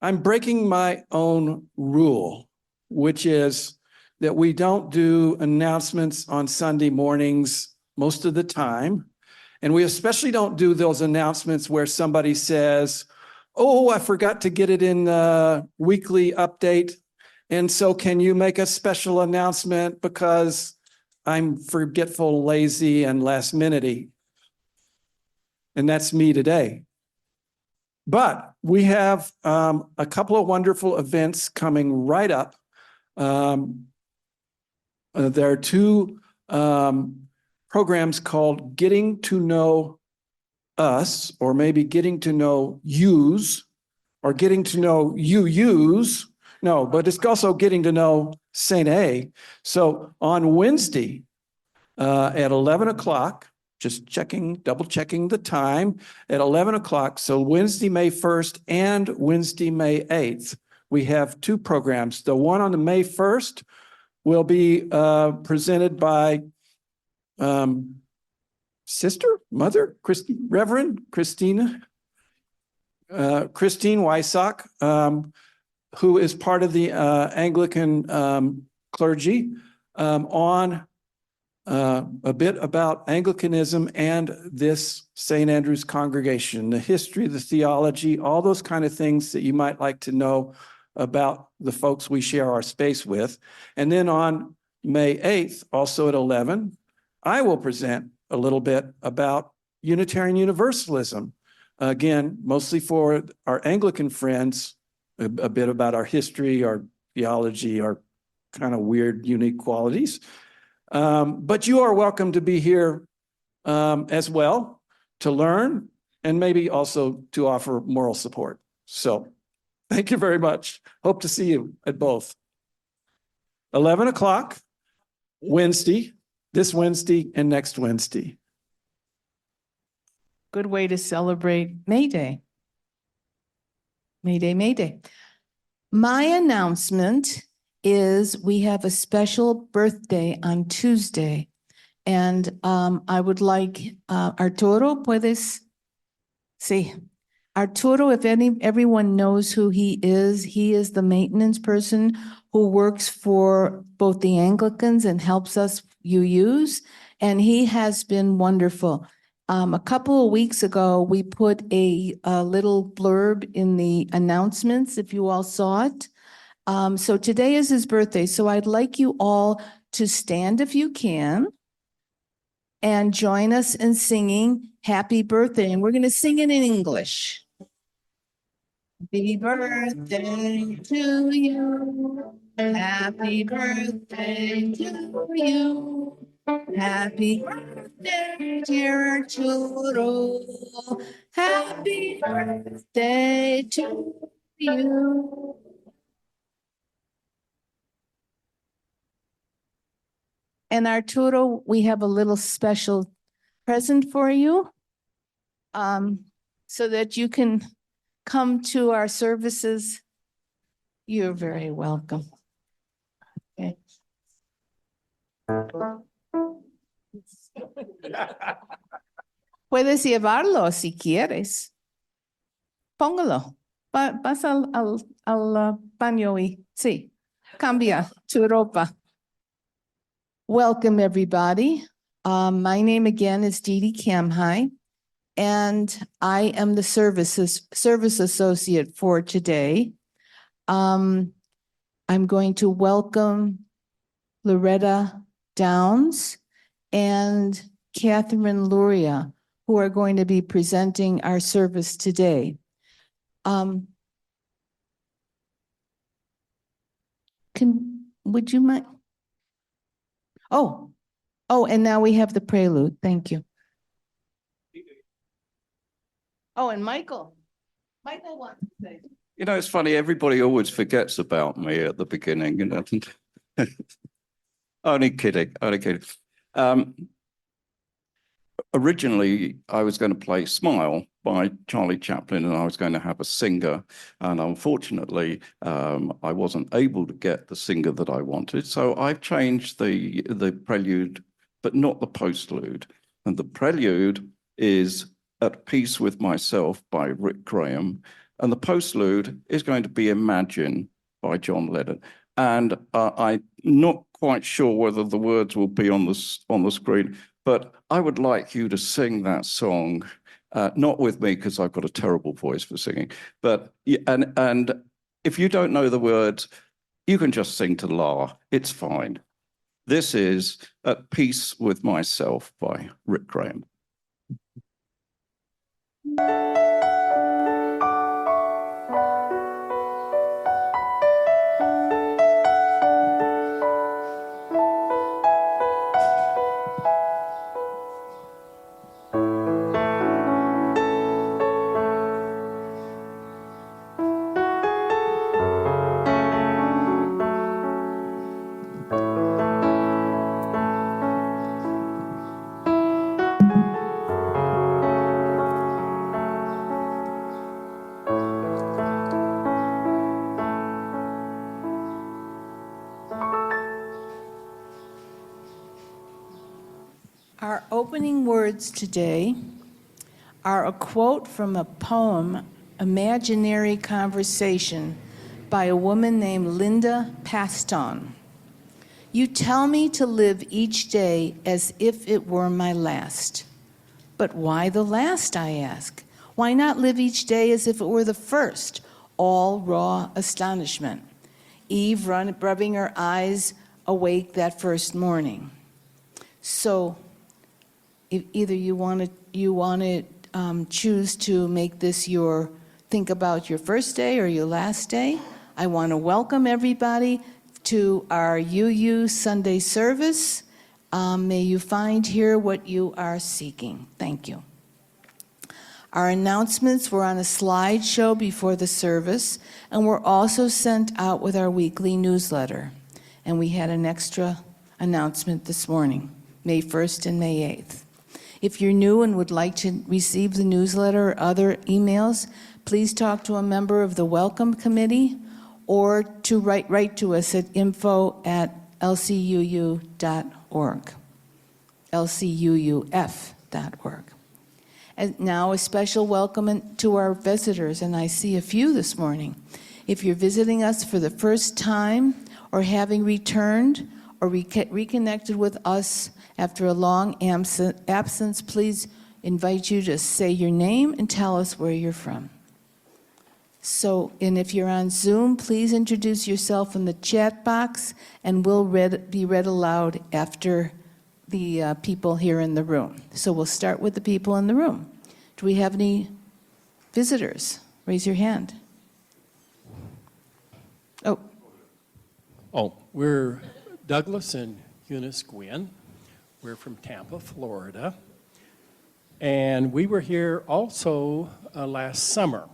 I'm breaking my own rule, which is that we don't do announcements on Sunday mornings most of the time. And we especially don't do those announcements where somebody says, oh, I forgot to get it in the weekly update. And so can you make a special announcement because I'm forgetful, lazy, and last-minute-y? And that's me today. But we have a couple of wonderful events coming right up. There are two programs called Getting to Know Us, or maybe Getting to Know Yous, or Getting to Know Yous. No, but it's also Getting to Know St. A. So on Wednesday at 11 o'clock, just double checking the time, at 11 o'clock, so Wednesday, May 1st and Wednesday, May 8th, we have two programs. The one on the May 1st will be presented by Reverend Christine Wysock, who is part of the Anglican clergy, on a bit about Anglicanism and this St. Andrew's congregation, the history, the theology, all those kind of things that you might like to know about the folks we share our space with. And then on May 8th, also at 11, I will present a little bit about Unitarian Universalism. Again, mostly for our Anglican friends, a bit about our history, our theology, our kind of weird, unique qualities. But you are welcome to be here as well, to learn and maybe also to offer moral support. So thank you very much. Hope to see you at both. 11 o'clock, Wednesday, this Wednesday and next Wednesday. Good way to celebrate May Day. May Day, May Day. My announcement is we have a special birthday on Tuesday. And I would like, Arturo, puedes? Sí. Arturo, if everyone knows who he is the maintenance person who works for both the Anglicans and helps us UUs, and he has been wonderful. A couple of weeks ago, we put a little blurb in the announcements, if you all saw it. So today is his birthday, so I'd like you all to stand if you can and join us in singing Happy Birthday, and we're going to sing it in English. Happy birthday to you. Happy birthday to you. Happy birthday, dear Arturo. Happy birthday to you. And Arturo, we have a little special present for you, so that you can come to our services. You're very welcome. Okay. Puedes llevarlo si quieres. Póngalo. Vas al baño y sí, cambia tu ropa. Welcome, everybody. My name again is Camhi, and I am the service associate for today. I'm going to welcome Loretta Downes and Catherine Luria, who are going to be presenting our service today. Would you mind? Oh, and now we have the prelude. Thank you. Oh, and Michael wants to say. You know, it's funny, everybody always forgets about me at the beginning, you know. Only kidding. Originally, I was going to play Smile by Charlie Chaplin, and I was going to have a singer. And unfortunately, I wasn't able to get the singer that I wanted. So I've changed the prelude, but not the postlude. And the prelude is At Peace with Myself by Rick Graham. And the postlude is going to be Imagine by John Lennon. And I'm not quite sure whether the words will be on the screen, but I would like you to sing that song, not with me because I've got a terrible voice for singing, but and if you don't know the words, you can just sing to La. It's fine. This is At Peace with Myself by Rick Graham. Our opening words today are a quote from a poem, Imaginary Conversation, by a woman named Linda Paston. You tell me to live each day as if it were my last. But why the last, I ask? Why not live each day as if it were the first, all raw astonishment? Eve rubbing her eyes awake that first morning. So, if either you want to choose to make this your think about your first day or your last day. I want to welcome everybody to our UU Sunday service. May you find here what you are seeking. Thank you. Our announcements were on a slideshow before the service and were also sent out with our weekly newsletter. And we had an extra announcement this morning, May 1st and May 8th. If you're new and would like to receive the newsletter or other emails, please talk to a member of the Welcome Committee or to write to us at info@lcuu.org, lcUUF.org. And now a special welcome to our visitors, and I see a few this morning. If you're visiting us for the first time or having returned or reconnected with us after a long absence, please invite you to say your name and tell us where you're from. So, and if you're on Zoom, please introduce yourself in the chat box, and we'll be read aloud after the people here in the room. So we'll start with the people in the room. Do we have any visitors? Raise your hand. Oh, we're Douglas and Eunice Gwynn. We're from Tampa, Florida. And we were here also last summer.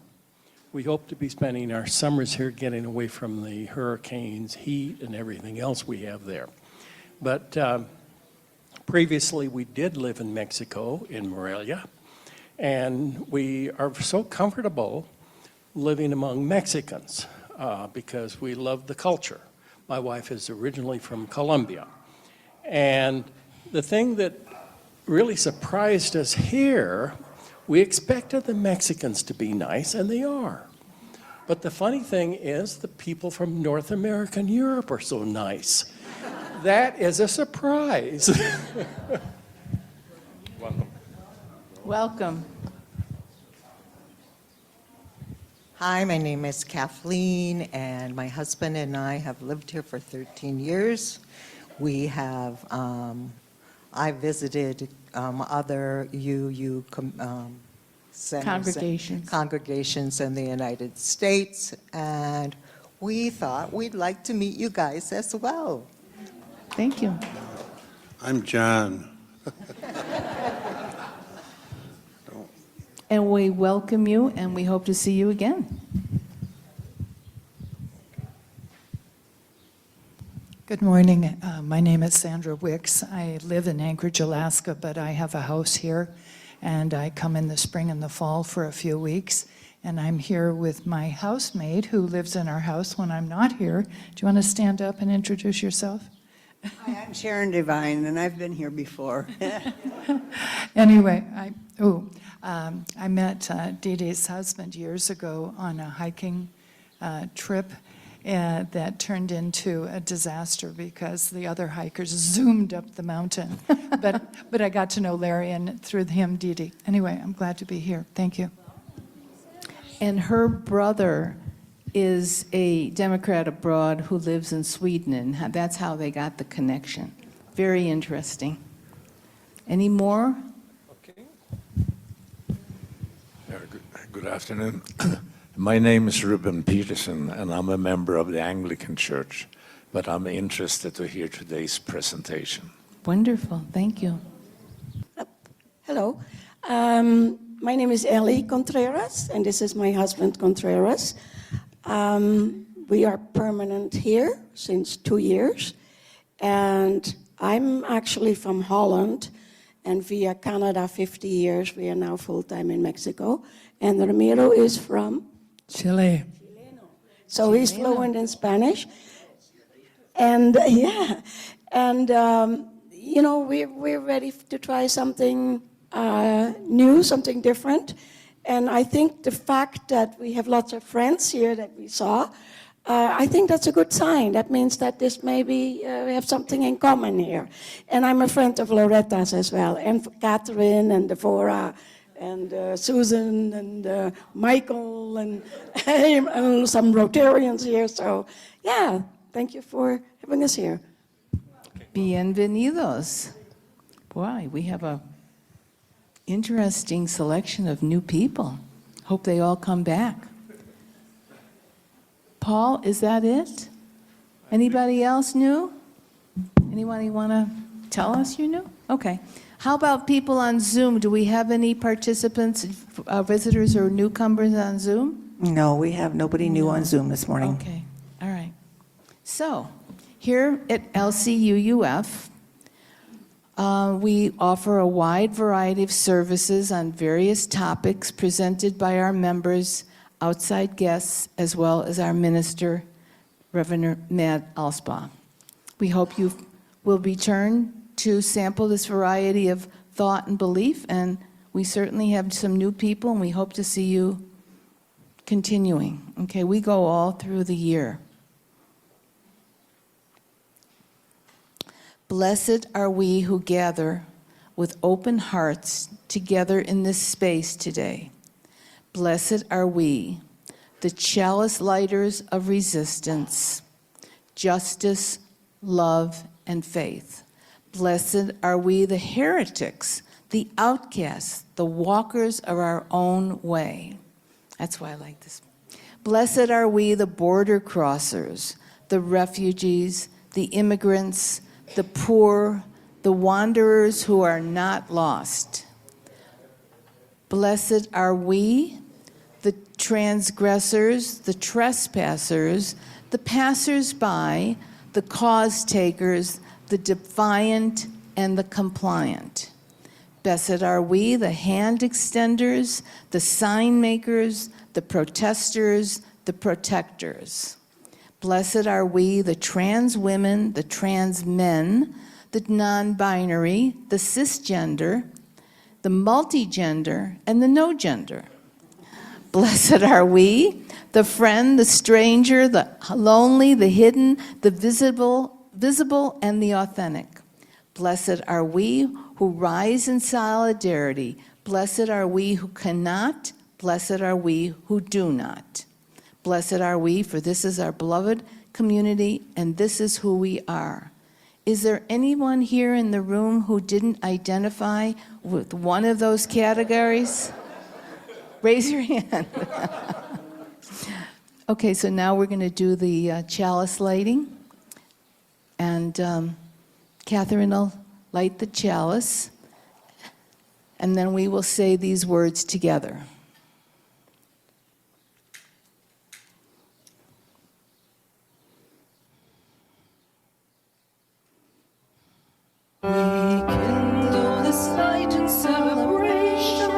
We hope to be spending our summers here getting away from the hurricanes, heat, and everything else we have there. But previously, we did live in Mexico, in Morelia, and we are so comfortable living among Mexicans because we love the culture. My wife is originally from Colombia. And the thing that really surprised us here, we expected the Mexicans to be nice, and they are. But the funny thing is the people from North America and Europe are so nice. That is a surprise. Welcome. Welcome. Hi, my name is Kathleen, and my husband and I have lived here for 13 years. We have, I visited other UU centers, congregations in the United States, and we thought we'd like to meet you guys as well. Thank you. I'm John. And we welcome you, and we hope to see you again. Good morning. My name is Sandra Wicks. I live in Anchorage, Alaska, but I have a house here, and I come in the spring and the fall for a few weeks. And I'm here with my housemate who lives in our house when I'm not here. Do you want to stand up and introduce yourself? Hi, I'm Sharon Devine, and I've been here before. Anyway, I met Dee Dee's husband years ago on a hiking trip that turned into a disaster because the other hikers zoomed up the mountain. But I got to know Larry and through him, Dee Dee. Anyway, I'm glad to be here. Thank you. And her brother is a Democrat abroad who lives in Sweden, and that's how they got the connection. Very interesting. Any more? Good afternoon. My name is Ruben Peterson, and I'm a member of the Anglican Church, but I'm interested to hear today's presentation. Wonderful, thank you. Hello. My name is Ellie Contreras, and this is my husband, Contreras. We are permanent here since 2 years, and I'm actually from Holland, and via Canada 50 years. We are now full-time in Mexico. And Ramiro is from? Chile. So he's fluent in Spanish. And yeah, and you know, we're ready to try something new, something different. And I think the fact that we have lots of friends here that we saw, I think that's a good sign. That means that this maybe we have something in common here. And I'm a friend of Loretta's as well, and Catherine and Devorah and Susan and Michael and some Rotarians here. So yeah, thank you for having us here. Bienvenidos. Boy, we have a interesting selection of new people. Hope they all come back. Paul, is that it? Anybody else new? Anybody want to tell us you're new? Okay. How about people on Zoom? Do we have any participants, visitors or newcomers on Zoom? No, we have nobody new on Zoom this morning. Okay, all right. So, here at LCUUF, we offer a wide variety of services on various topics presented by our members, outside guests, as well as our minister, Reverend Matt Alsbaugh. We hope you will return to sample this variety of thought and belief, and we certainly have some new people, and we hope to see you continuing. Okay, we go all through the year. Blessed are we who gather with open hearts together in this space today. Blessed are we, the chalice lighters of resistance, justice, love, and faith. Blessed are we, the heretics, the outcasts, the walkers of our own way. That's why I like this. Blessed are we, the border crossers, the refugees, the immigrants, the poor, the wanderers who are not lost. Blessed are we, the transgressors, the trespassers, the passers-by, the cause takers, the defiant, and the compliant. Blessed are we, the hand extenders, the sign makers, the protesters, the protectors. Blessed are we, the trans women, the trans men, the non-binary, the cisgender, the multigender, and the no gender. Blessed are we, the friend, the stranger, the lonely, the hidden, the visible, and the authentic. Blessed are we who rise in solidarity. Blessed are we who cannot. Blessed are we who do not. Blessed are we, for this is our beloved community, and this is who we are. Is there anyone here in the room who didn't identify with one of those categories? Raise your hand. Okay, so now we're going to do the chalice lighting. And Catherine will light the chalice, and then we will say these words together. We kindle this light in celebration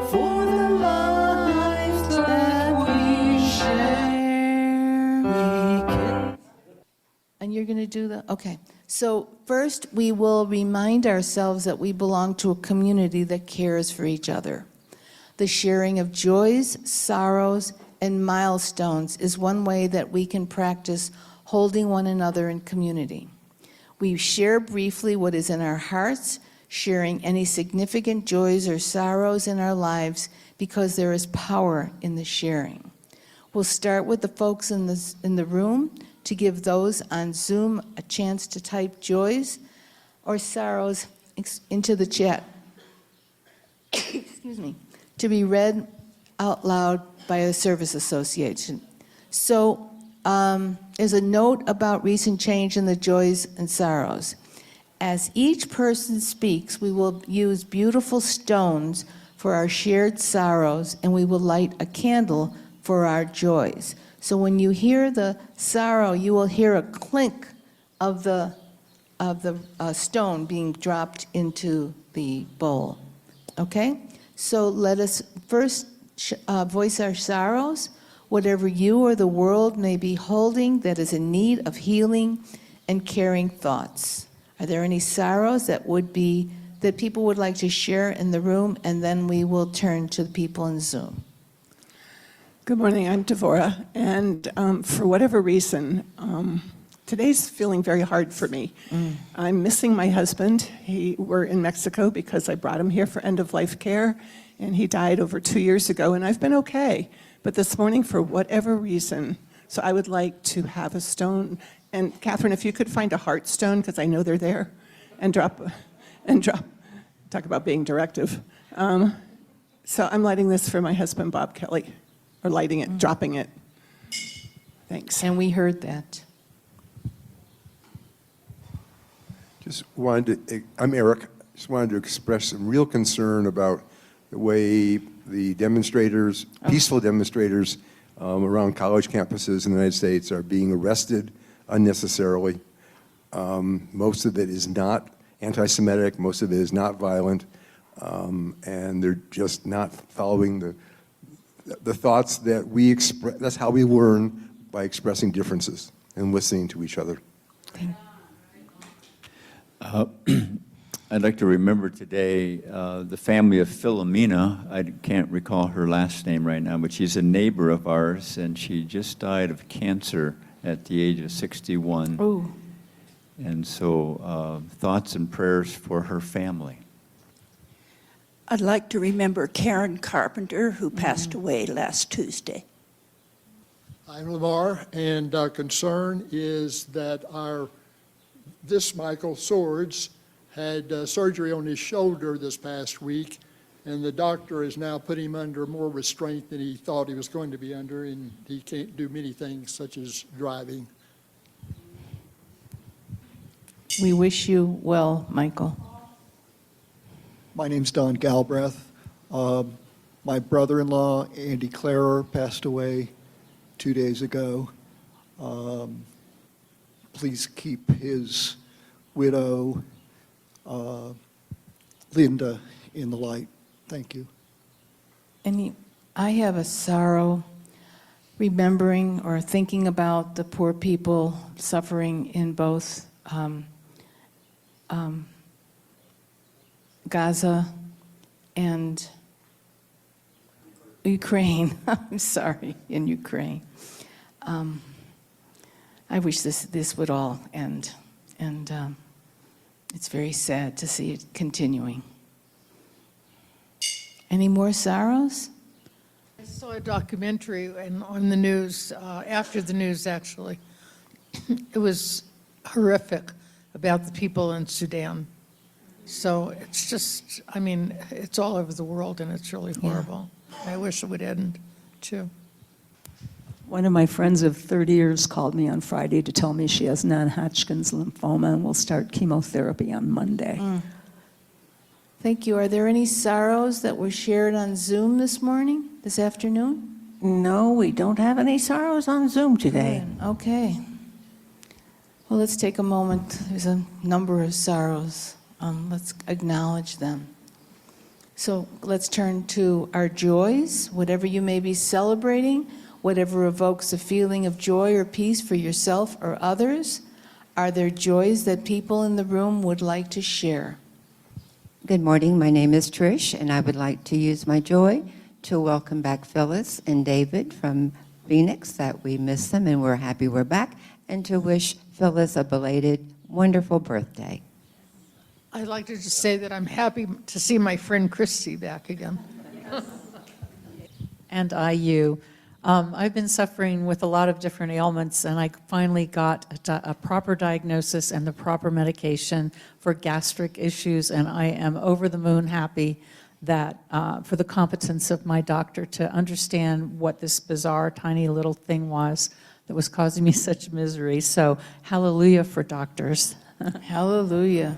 for the life that we share. And you're going to do the, okay. So first, we will remind ourselves that we belong to a community that cares for each other. The sharing of joys, sorrows, and milestones is one way that we can practice holding one another in community. We share briefly what is in our hearts, sharing any significant joys or sorrows in our lives because there is power in the sharing. We'll start with the folks in the room to give those on Zoom a chance to type joys or sorrows into the chat. Excuse me. To be read out loud by a service association. So there's a note about recent change in the joys and sorrows. As each person speaks, we will use beautiful stones for our shared sorrows, and we will light a candle for our joys. So when you hear the sorrow, you will hear a clink of the stone being dropped into the bowl. Okay? So let us first voice our sorrows, whatever you or the world may be holding that is in need of healing and caring thoughts. Are there any sorrows that people would like to share in the room? And then we will turn to the people in Zoom. Good morning, I'm Devorah, and for whatever reason, today's feeling very hard for me. I'm missing my husband. We're in Mexico because I brought him here for end-of-life care, and he died over 2 years ago, and I've been okay. But this morning, for whatever reason, so I would like to have a stone, and Catherine, if you could find a heart stone, because I know they're there, and drop, talk about being directive. So I'm lighting this for my husband, Bob Kelly. Or lighting it, dropping it. Thanks. And we heard that. I'm Eric. Just wanted to express some real concern about the way the demonstrators, peaceful demonstrators around college campuses in the United States are being arrested unnecessarily. Most of it is not anti-Semitic, most of it is not violent, and they're just not following the thoughts that we express. That's how we learn, by expressing differences and listening to each other. I'd like to remember today the family of Philomena. I can't recall her last name right now, but she's a neighbor of ours, and she just died of cancer at the age of 61. Ooh. And so thoughts and prayers for her family. I'd like to remember Karen Carpenter, who passed away last Tuesday. I'm Lamar, and our concern is that this Michael Swords had surgery on his shoulder this past week, and the doctor is now put him under more restraint than he thought he was going to be under, and he can't do many things such as driving. We wish you well, Michael. My name's Don Galbraith. My brother-in-law, Andy Clarer, passed away 2 days ago. Please keep his widow, Linda, in the light. Thank you. I have a sorrow remembering or thinking about the poor people suffering in both Gaza and Ukraine. I'm sorry, in Ukraine. I wish this would all end, and it's very sad to see it continuing. Any more sorrows? I saw a documentary on the news, after the news actually. It was horrific about the people in Sudan. So it's just, I mean, it's all over the world and it's really horrible. Yeah. I wish it would end too. One of my friends of 30 years called me on Friday to tell me she has non-Hodgkin's lymphoma and will start chemotherapy on Monday. Thank you. Are there any sorrows that were shared on Zoom this afternoon? No, we don't have any sorrows on Zoom today. Okay. Well, let's take a moment. There's a number of sorrows. Let's acknowledge them. So let's turn to our joys, whatever you may be celebrating, whatever evokes a feeling of joy or peace for yourself or others. Are there joys that people in the room would like to share? Good morning. My name is Trish, and I would like to use my joy to welcome back Phyllis and David from Phoenix, that we miss them and we're happy we're back, and to wish Phyllis a belated, wonderful birthday. I'd like to just say that I'm happy to see my friend Christy back again. And you. I've been suffering with a lot of different ailments, and I finally got a proper diagnosis and the proper medication for gastric issues, and I am over the moon happy that for the competence of my doctor to understand what this bizarre, tiny little thing was that was causing me such misery. So hallelujah for doctors. Hallelujah.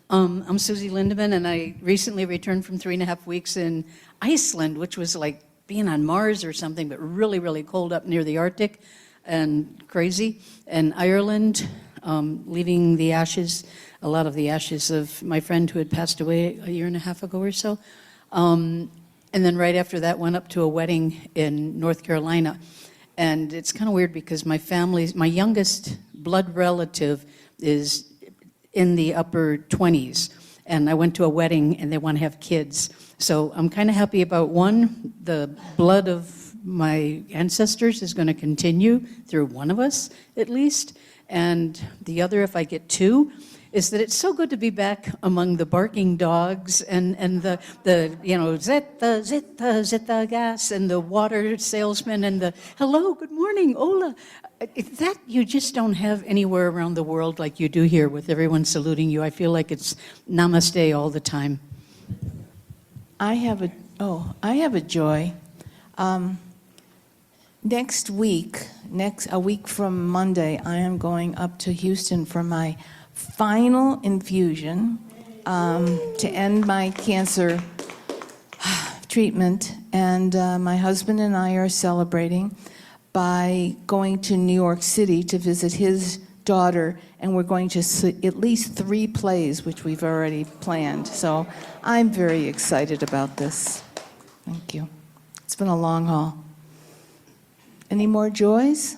I'm Susie Lindemann, and I recently returned from 3.5 weeks in Iceland, which was like being on Mars or something, but really, really cold up near the Arctic and crazy. And Ireland, leaving the ashes, a lot of the ashes of my friend who had passed away a 1.5 years ago or so. And then right after that, went up to a wedding in North Carolina. And it's kind of weird because my youngest blood relative is in the upper 20s. And I went to a wedding and they want to have kids. So I'm kind of happy about one, the blood of my ancestors is going to continue through one of us at least. And the other, if I get two, is that it's so good to be back among the barking dogs and the zeta gas and the water salesman and the hello, good morning, hola. That you just don't have anywhere around the world like you do here with everyone saluting you. I feel like it's namaste all the time. I have a joy. Next week, a week from Monday, I am going up to Houston for my final infusion to end my cancer treatment. And my husband and I are celebrating by going to New York City to visit his daughter, and we're going to see at least 3 plays, which we've already planned. So I'm very excited about this. Thank you. It's been a long haul. Any more joys?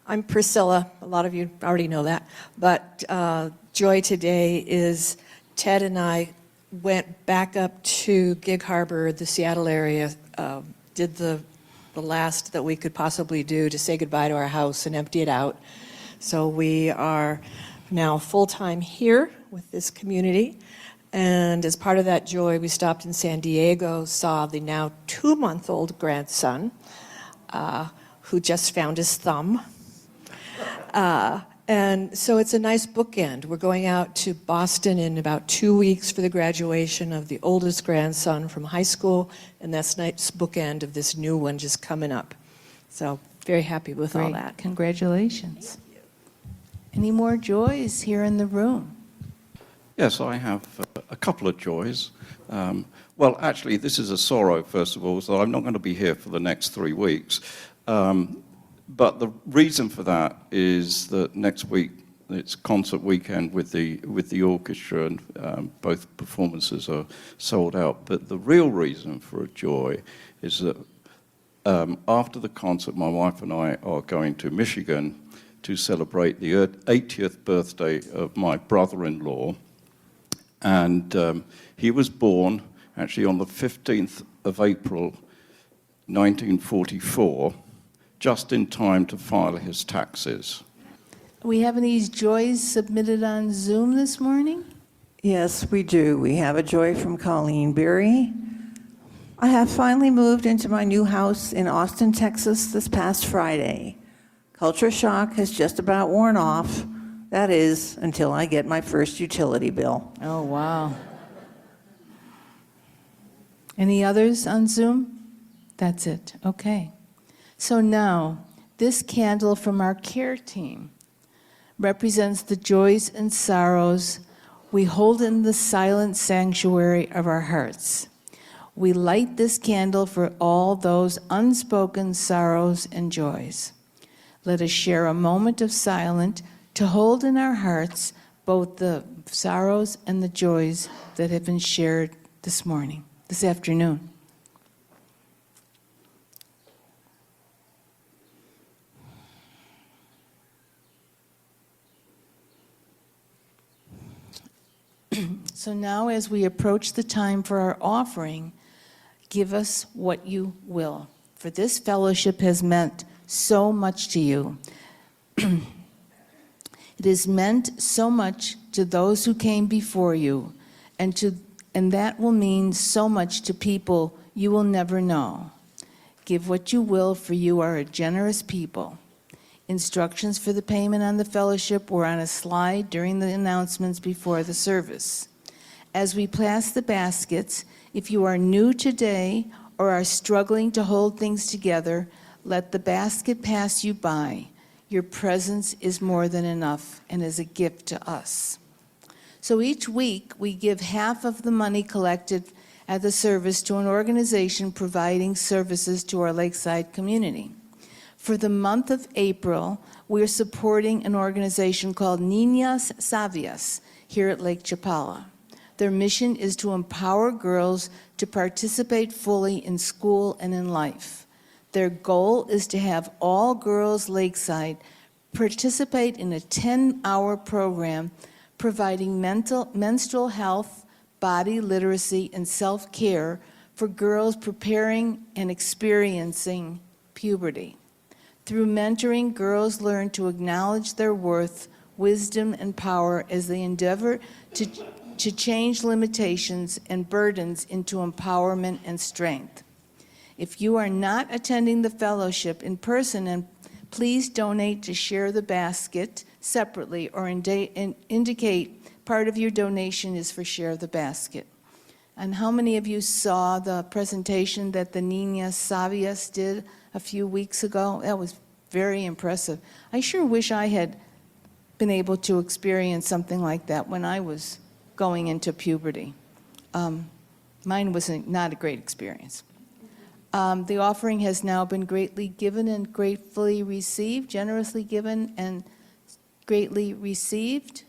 I'm Priscilla. A lot of you already know that. But joy today is Ted and I went back up to Gig Harbor, the Seattle area, did the last that we could possibly do to say goodbye to our house and empty it out. So we are now full-time here with this community. And as part of that joy, we stopped in San Diego, saw the now 2-month-old grandson, who just found his thumb. And so it's a nice bookend. We're going out to Boston in about 2 weeks for the graduation of the oldest grandson from high school, and that's nice bookend of this new one just coming up. So very happy with all that. Congratulations. Any more joys here in the room? Yes, I have a couple of joys. Well, actually, this is a sorrow, first of all, so I'm not going to be here for the next 3 weeks. But the reason for that is that next week it's concert weekend with the orchestra, and both performances are sold out. But the real reason for a joy is that after the concert, my wife and I are going to Michigan to celebrate the 80th birthday of my brother-in-law. And he was born actually on the 15th of April, 1944, just in time to file his taxes. We have any joys submitted on Zoom this morning? Yes, we do. We have a joy from Colleen Berry. I have finally moved into my new house in Austin, Texas this past Friday. Culture shock has just about worn off. That is, until I get my first utility bill. Oh, wow. Any others on Zoom? That's it. Okay. So now, this candle from our care team represents the joys and sorrows we hold in the silent sanctuary of our hearts. We light this candle for all those unspoken sorrows and joys. Let us share a moment of silence to hold in our hearts both the sorrows and the joys that have been shared this afternoon. So now as we approach the time for our offering, give us what you will. For this fellowship has meant so much to you. It has meant so much to those who came before you, and that will mean so much to people you will never know. Give what you will, for you are a generous people. Instructions for the payment on the fellowship were on a slide during the announcements before the service. As we pass the baskets, if you are new today or are struggling to hold things together, let the basket pass you by. Your presence is more than enough and is a gift to us. So each week, we give half of the money collected at the service to an organization providing services to our Lakeside community. For the month of April, we're supporting an organization called Niñas Sabias here at Lake Chapala. Their mission is to empower girls to participate fully in school and in life. Their goal is to have all girls Lakeside participate in a 10-hour program providing menstrual health, body literacy, and self-care for girls preparing and experiencing puberty. Through mentoring, girls learn to acknowledge their worth, wisdom, and power as they endeavor to change limitations and burdens into empowerment and strength. If you are not attending the fellowship in person, and please donate to Share the Basket separately or indicate part of your donation is for Share the Basket. And how many of you saw the presentation that the Niñas Sabias did a few weeks ago? That was very impressive. I sure wish I had been able to experience something like that when I was going into puberty. Mine was not a great experience. The offering has now been greatly given and gratefully received, generously given and greatly received.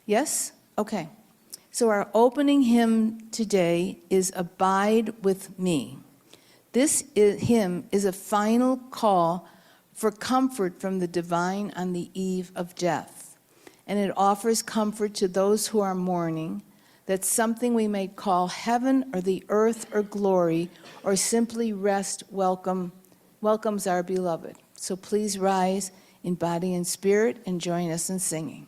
Yes? Okay. So our opening hymn today is Abide with Me. This hymn is a final call for comfort from the divine on the eve of death. And it offers comfort to those who are mourning, that something we may call heaven or the earth or glory or simply rest welcomes our beloved. So please rise in body and spirit and join us in singing.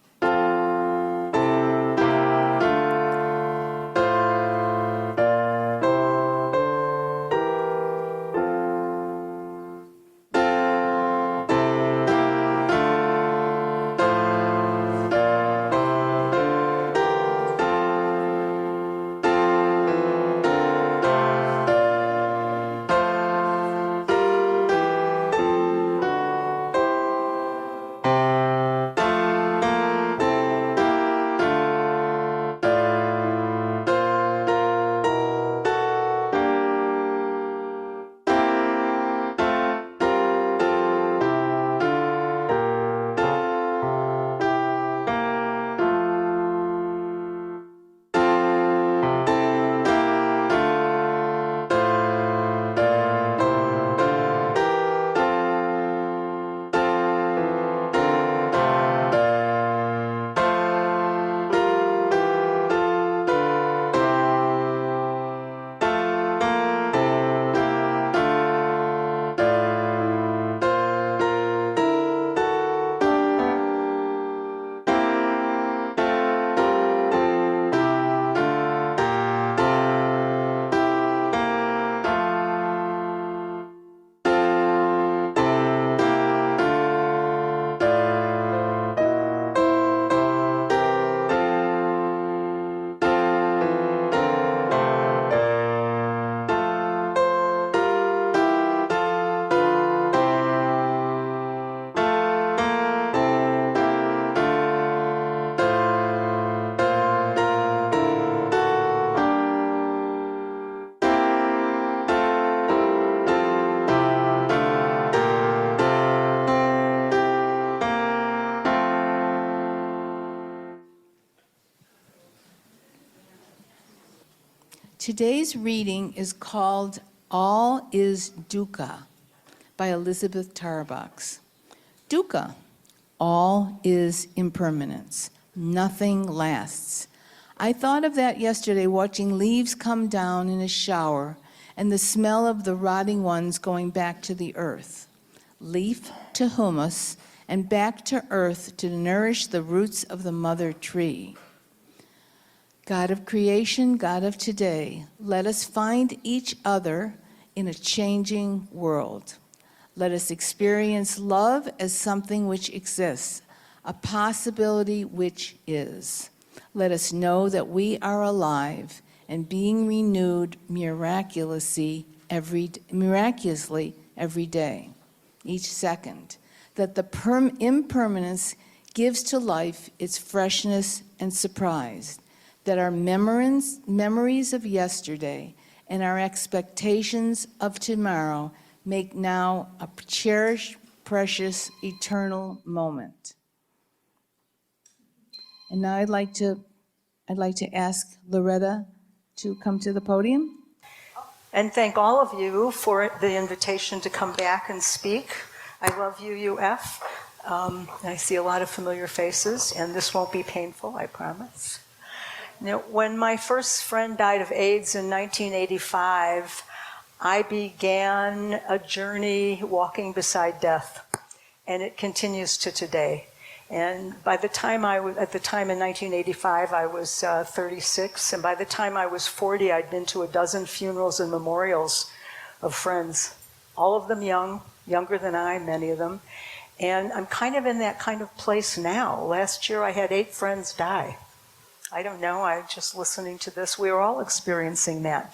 Today's reading is called All is Dukkha by Elizabeth Tarbox. Dukkha, all is impermanence. Nothing lasts. I thought of that yesterday watching leaves come down in a shower and the smell of the rotting ones going back to the earth. Leaf to humus and back to earth to nourish the roots of the mother tree. God of creation, God of today, let us find each other in a changing world. Let us experience love as something which exists, a possibility which is. Let us know that we are alive and being renewed miraculously every day, each second, that the impermanence gives to life its freshness and surprise, that our memories of yesterday and our expectations of tomorrow make now a cherished, precious, eternal moment. And now I'd like to ask Loretta to come to the podium. And thank all of you for the invitation to come back and speak. I love UUF. I see a lot of familiar faces, and this won't be painful, I promise. Now, when my first friend died of AIDS in 1985, I began a journey walking beside death, and it continues to today. And by the time at the time in 1985, I was 36, and by the time I was 40, I'd been to a dozen funerals and memorials of friends, all of them younger than I, many of them. And I'm kind of in that kind of place now. Last year, I had 8 friends die. I don't know, I'm just listening to this. We are all experiencing that.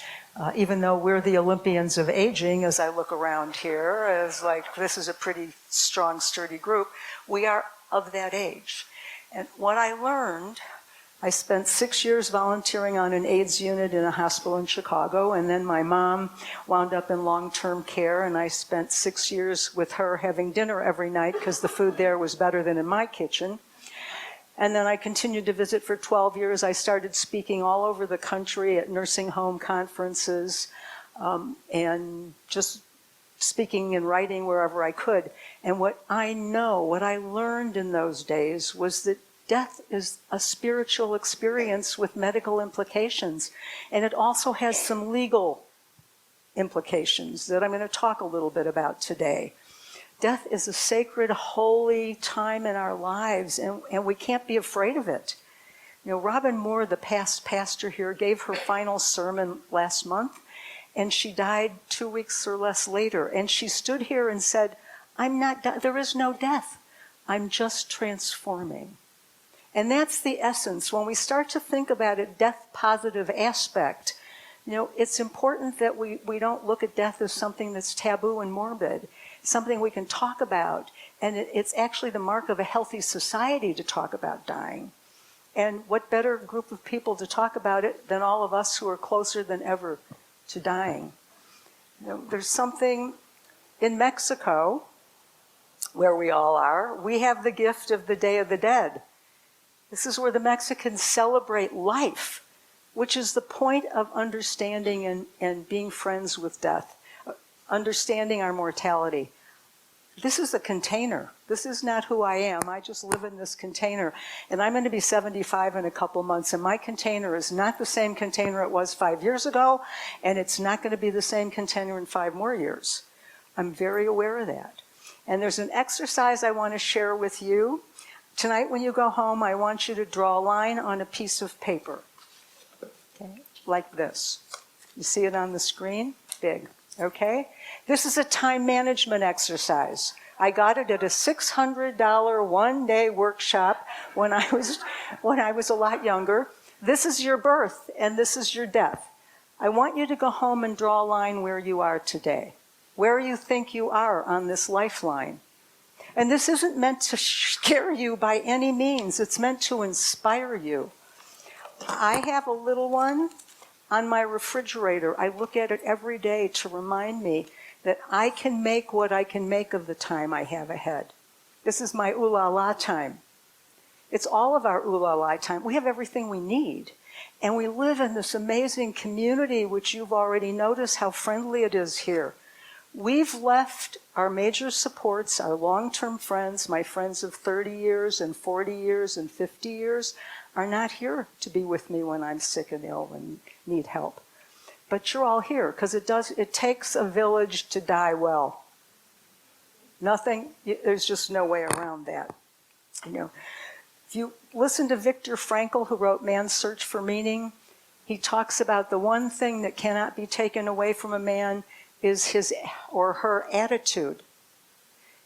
Even though we're the Olympians of aging, as I look around here, as like this is a pretty strong, sturdy group, we are of that age. And what I learned, I spent 6 years volunteering on an AIDS unit in a hospital in Chicago, and then my mom wound up in long-term care, and I spent 6 years with her having dinner every night because the food there was better than in my kitchen. And then I continued to visit for 12 years. I started speaking all over the country at nursing home conferences and just speaking and writing wherever I could. And what I learned in those days was that death is a spiritual experience with medical implications. And it also has some legal implications that I'm going to talk a little bit about today. Death is a sacred, holy time in our lives, and we can't be afraid of it. You know, Robin Moore, the past pastor here, gave her final sermon last month, and she died 2 weeks or less later. And she stood here and said, there is no death. I'm just transforming. And that's the essence. When we start to think about a death-positive aspect, you know, it's important that we don't look at death as something that's taboo and morbid, something we can talk about. And it's actually the mark of a healthy society to talk about dying. And what better group of people to talk about it than all of us who are closer than ever to dying. You know, there's something in Mexico, where we all are, we have the gift of the Day of the Dead. This is where the Mexicans celebrate life, which is the point of understanding and being friends with death, understanding our mortality. This is a container. This is not who I am. I just live in this container. And I'm going to be 75 in a couple months, and my container is not the same container it was 5 years ago, and it's not going to be the same container in 5 more years. I'm very aware of that. And there's an exercise I want to share with you. Tonight when you go home, I want you to draw a line on a piece of paper, okay, like this. You see it on the screen? Big, okay? This is a time management exercise. I got it at a $600 one-day workshop when I was a lot younger. This is your birth and this is your death. I want you to go home and draw a line where you are today, where you think you are on this lifeline. And this isn't meant to scare you by any means. It's meant to inspire you. I have a little one on my refrigerator. I look at it every day to remind me that I can make what I can make of the time I have ahead. This is my ooh la la time. It's all of our ooh la la time. We have everything we need. And we live in this amazing community, which you've already noticed how friendly it is here. We've left our major supports, our long-term friends, my friends of 30 years and 40 years and 50 years. are not here to be with me when I'm sick and ill and need help. But you're all here because it takes a village to die well. There's just no way around that. You know, if you listen to Viktor Frankl, who wrote Man's Search for Meaning, he talks about the one thing that cannot be taken away from a man is his or her attitude.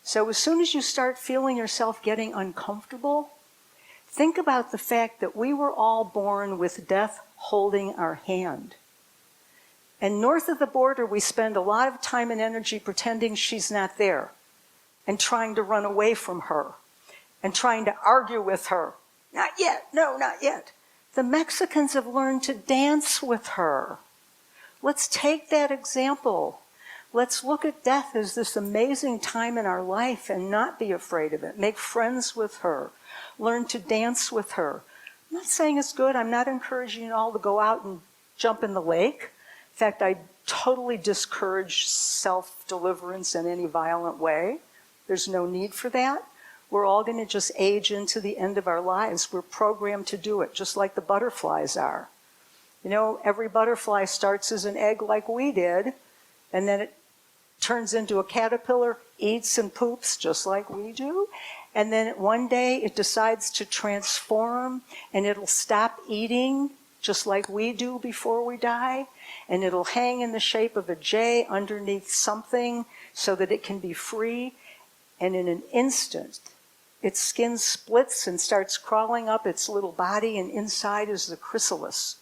So as soon as you start feeling yourself getting uncomfortable, think about the fact that we were all born with death holding our hand. And north of the border, we spend a lot of time and energy pretending she's not there and trying to run away from her and trying to argue with her. Not yet, no, not yet. The Mexicans have learned to dance with her. Let's take that example. Let's look at death as this amazing time in our life and not be afraid of it. Make friends with her. Learn to dance with her. I'm not saying it's good. I'm not encouraging you all to go out and jump in the lake. In fact, I totally discourage self-deliverance in any violent way. There's no need for that. We're all going to just age into the end of our lives. We're programmed to do it, just like the butterflies are. You know, every butterfly starts as an egg like we did, and then it turns into a caterpillar, eats and poops just like we do. And then one day it decides to transform, and it'll stop eating just like we do before we die. And it'll hang in the shape of a J underneath something so that it can be free. And in an instant, its skin splits and starts crawling up its little body, and inside is the chrysalis.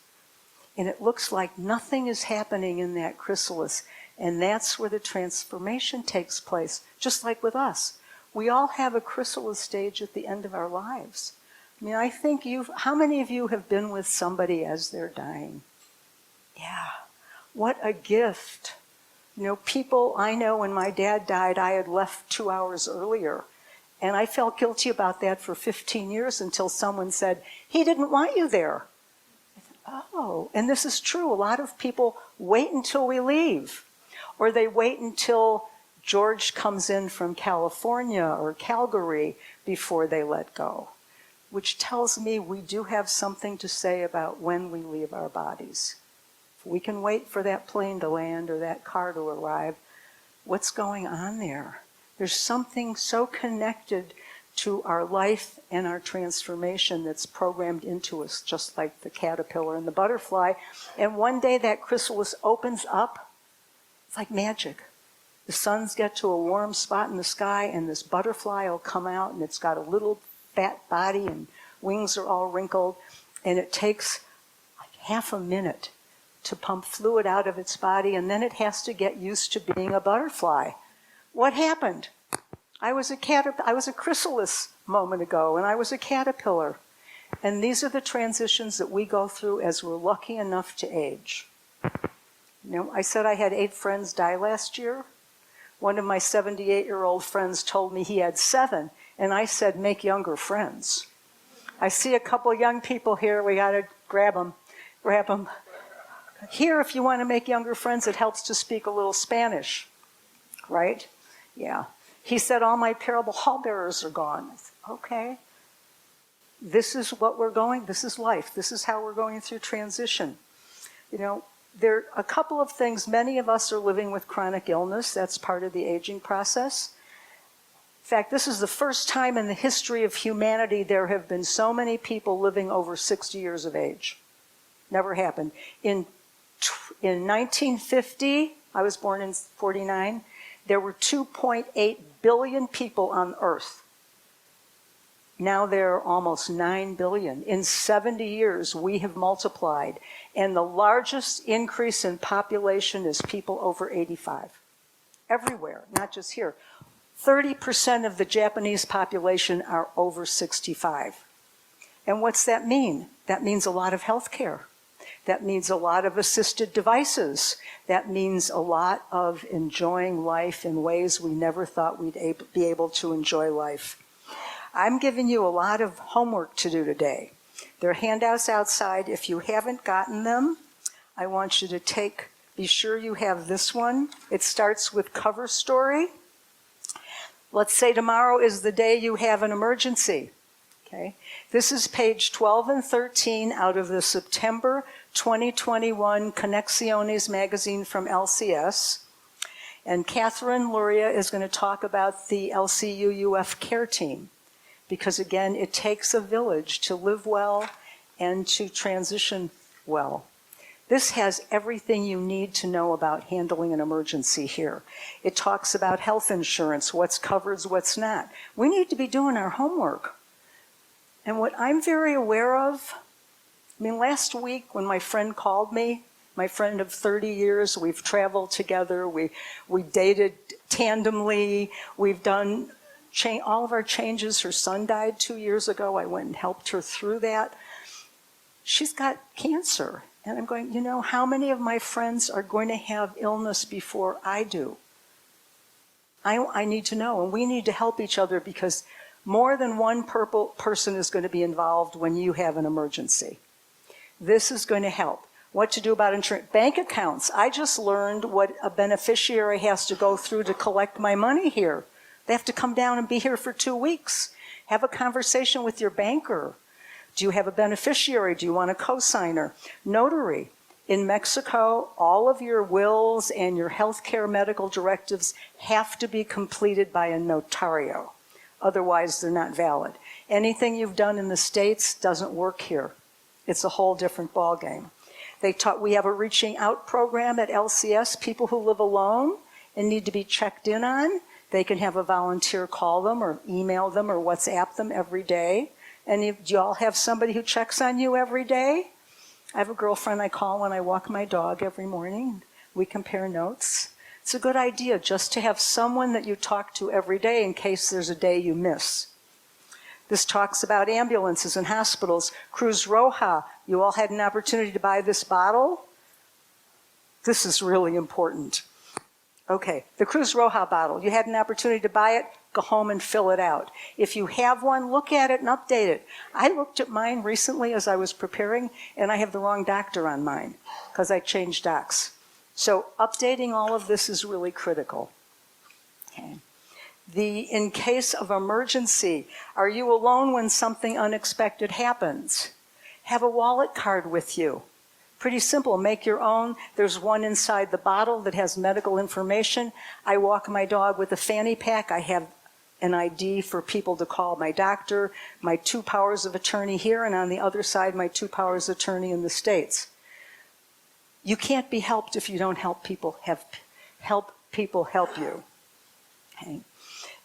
And it looks like nothing is happening in that chrysalis. And that's where the transformation takes place, just like with us. We all have a chrysalis stage at the end of our lives. I mean, I think how many of you have been with somebody as they're dying? Yeah. What a gift. You know, people I know, when my dad died, I had left 2 hours earlier. And I felt guilty about that for 15 years until someone said, he didn't want you there. I thought, oh, and this is true. A lot of people wait until we leave. Or they wait until George comes in from California or Calgary before they let go, which tells me we do have something to say about when we leave our bodies. If we can wait for that plane to land or that car to arrive, what's going on there? There's something so connected to our life and our transformation that's programmed into us, just like the caterpillar and the butterfly. And one day that chrysalis opens up. It's like magic. The suns get to a warm spot in the sky, and this butterfly will come out, and it's got a little fat body, and wings are all wrinkled, and it takes like half a minute to pump fluid out of its body, and then it has to get used to being a butterfly. What happened? I was a chrysalis a moment ago, and I was a caterpillar. And these are the transitions that we go through as we're lucky enough to age. You know, I said I had 8 friends die last year. One of my 78-year-old friends told me he had 7, and I said, make younger friends. I see a couple young people here. We got to grab them. Here, if you want to make younger friends, it helps to speak a little Spanish, right? Yeah. He said, all my parable pallbearers are gone. I said, okay. This is what we're going, this is life. This is how we're going through transition. You know, there are a couple of things. Many of us are living with chronic illness. That's part of the aging process. In fact, this is the first time in the history of humanity there have been so many people living over 60 years of age. Never happened. In 1950, I was born in 49, there were 2.8 billion people on Earth. Now there are almost 9 billion. In 70 years, we have multiplied. And the largest increase in population is people over 85. Everywhere, not just here. 30% of the Japanese population are over 65. And what's that mean? That means a lot of health care. That means a lot of assisted devices. That means a lot of enjoying life in ways we never thought we'd be able to enjoy life. I'm giving you a lot of homework to do today. There are handouts outside. If you haven't gotten them, I want you to be sure you have this one. It starts with cover story. Let's say tomorrow is the day you have an emergency. Okay. This is page 12 and 13 out of the September 2021 Connexiones magazine from LCS. And Catherine Luria is going to talk about the LCUUF care team, because again, it takes a village to live well and to transition well. This has everything you need to know about handling an emergency here. It talks about health insurance, what's covered, what's not. We need to be doing our homework. And what I'm very aware of, I mean, last week when my friend called me, my friend of 30 years, we've traveled together, we dated tandemly, we've done all of our changes. Her son died 2 years ago. I went and helped her through that. She's got cancer. And I'm going, you know, how many of my friends are going to have illness before I do? I need to know, and we need to help each other, because more than one person is going to be involved when you have an emergency. This is going to help. What to do about insurance. Bank accounts. I just learned what a beneficiary has to go through to collect my money here. They have to come down and be here for 2 weeks. Have a conversation with your banker. Do you have a beneficiary? Do you want a cosigner? Notary. In Mexico, all of your wills and your healthcare medical directives have to be completed by a notario. Otherwise, they're not valid. Anything you've done in the States doesn't work here. It's a whole different ballgame. We have a reaching out program at LCS. People who live alone and need to be checked in on, they can have a volunteer call them or email them or WhatsApp them every day. And do you all have somebody who checks on you every day? I have a girlfriend I call when I walk my dog every morning. We compare notes. It's a good idea just to have someone that you talk to every day in case there's a day you miss. This talks about ambulances and hospitals. Cruz Roja, you all had an opportunity to buy this bottle. This is really important. Okay, the Cruz Roja bottle, you had an opportunity to buy it, go home and fill it out. If you have one, look at it and update it. I looked at mine recently as I was preparing, and I have the wrong doctor on mine because I changed docs. So updating all of this is really critical. Okay. In case of emergency, are you alone when something unexpected happens? Have a wallet card with you. Pretty simple, make your own. There's one inside the bottle that has medical information. I walk my dog with a fanny pack. I have an ID for people to call my doctor, my 2 powers of attorney here, and on the other side, my 2 powers of attorney in the States. You can't be helped if you don't help people help you. Okay.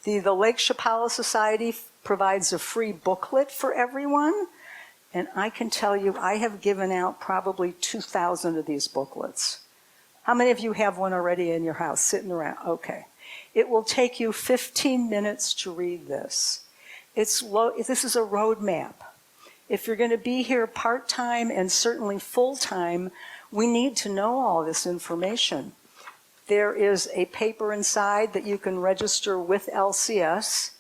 The Lake Chapala Society provides a free booklet for everyone. And I can tell you, I have given out probably 2,000 of these booklets. How many of you have one already in your house, sitting around? Okay. It will take you 15 minutes to read this. This is a roadmap. If you're going to be here part-time and certainly full-time, we need to know all this information. There is a paper inside that you can register with LCS.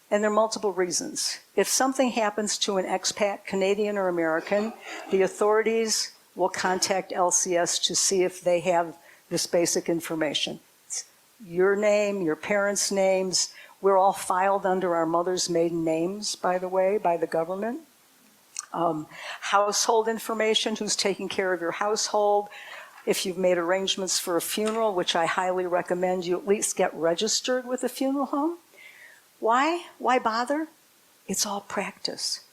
And there are multiple reasons. If something happens to an expat, Canadian or American, the authorities will contact LCS to see if they have this basic information. It's your name, your parents' names. We're all filed under our mother's maiden names, by the way, by the government. Household information, who's taking care of your household. If you've made arrangements for a funeral, which I highly recommend you at least get registered with a funeral home. Why? Why bother? It's all practice.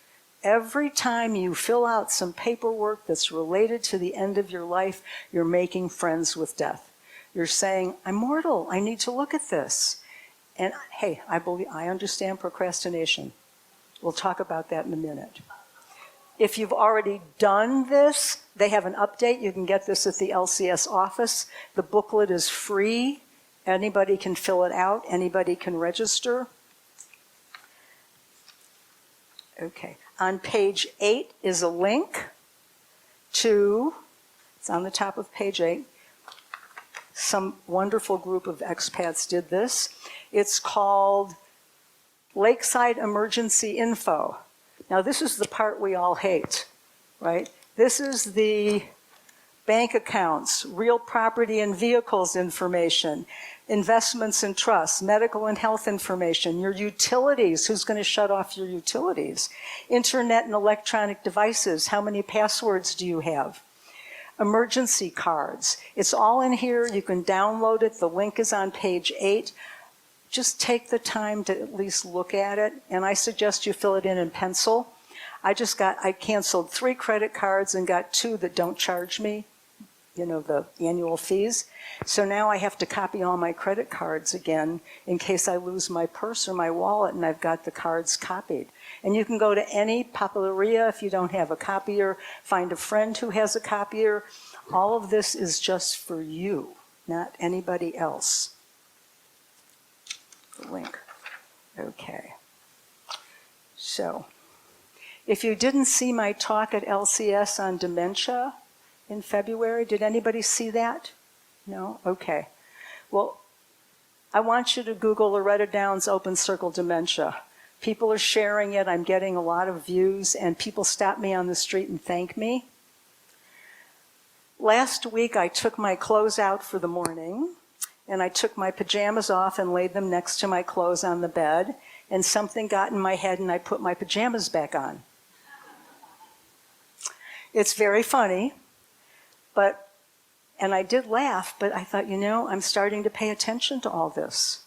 Every time you fill out some paperwork that's related to the end of your life, you're making friends with death. You're saying, I'm mortal, I need to look at this. And hey, I understand procrastination. We'll talk about that in a minute. If you've already done this, they have an update. You can get this at the LCS office. The booklet is free. Anybody can fill it out. Anybody can register. Okay. On page 8 is a link to, it's on the top of page 8. Some wonderful group of expats did this. It's called Lakeside Emergency Info. Now, this is the part we all hate, right? This is bank accounts, real property and vehicles information, investments and trusts, medical and health information, your utilities, who's going to shut off your utilities, internet and electronic devices, how many passwords do you have? Emergency cards. It's all in here. You can download it. The link is on page 8. Just take the time to at least look at it, and I suggest you fill it in pencil. I canceled 3 credit cards and got 2 that don't charge me, the annual fees. So now I have to copy all my credit cards again in case I lose my purse or my wallet and I've got the cards copied. And you can go to any papeleria if you don't have a copier, find a friend who has a copier. All of this is just for you, not anybody else. The link. Okay. So, if you didn't see my talk at LCS on dementia in February, did anybody see that? No? Okay. Well, I want you to Google Loretta Downes Open Circle Dementia. People are sharing it. I'm getting a lot of views, and people stop me on the street and thank me. Last week, I took my clothes out for the morning, and I took my pajamas off and laid them next to my clothes on the bed, and something got in my head, and I put my pajamas back on. It's very funny, and I did laugh, but I thought, I'm starting to pay attention to all this,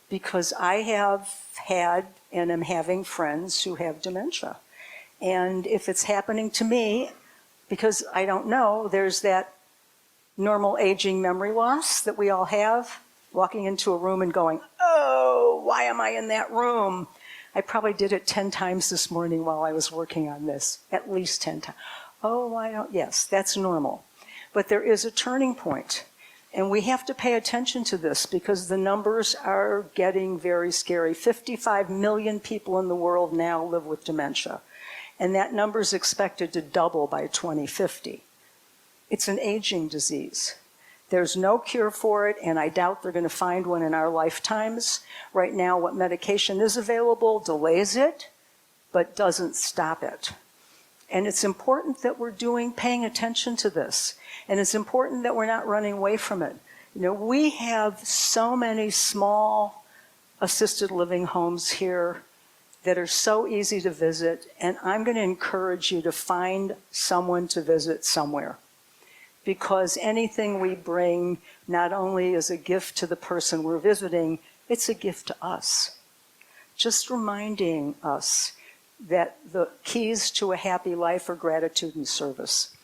because I have had and am having friends who have dementia. And if it's happening to me, because I don't know, there's that normal aging memory loss that we all have, walking into a room and going, oh, why am I in that room? I probably did it 10 times this morning while I was working on this, at least 10 times. Yes, that's normal. But there is a turning point. And we have to pay attention to this because the numbers are getting very scary. 55 million people in the world now live with dementia. And that number is expected to double by 2050. It's an aging disease. There's no cure for it, and I doubt they're going to find one in our lifetimes. Right now, what medication is available delays it, but doesn't stop it. And it's important that we're paying attention to this. And it's important that we're not running away from it. We have so many small assisted living homes here that are so easy to visit, and I'm going to encourage you to find someone to visit somewhere. Because anything we bring not only is a gift to the person we're visiting, it's a gift to us. Just reminding us that the keys to a happy life are gratitude and service.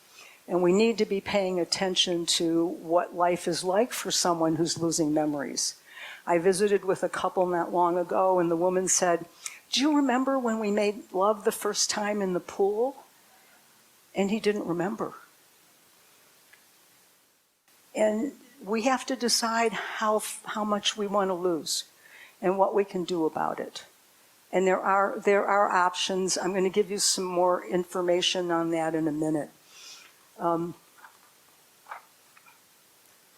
And we need to be paying attention to what life is like for someone who's losing memories. I visited with a couple not long ago, and the woman said, do you remember when we made love the first time in the pool? And he didn't remember. And we have to decide how much we want to lose and what we can do about it. And there are options. I'm going to give you some more information on that in a minute.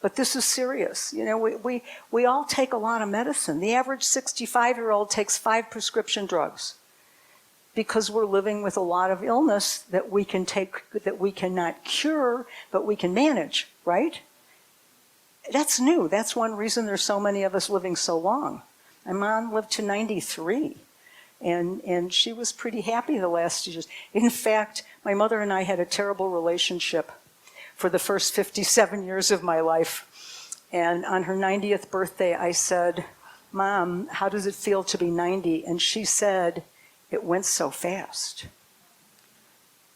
But this is serious. We all take a lot of medicine. The average 65-year-old takes 5 prescription drugs because we're living with a lot of illness that we can take, that we cannot cure, but we can manage, right? That's new. That's one reason there's so many of us living so long. My mom lived to 93. And she was pretty happy the last years. In fact, my mother and I had a terrible relationship for the first 57 years of my life. And on her 90th birthday, I said, Mom, how does it feel to be 90? And she said, it went so fast.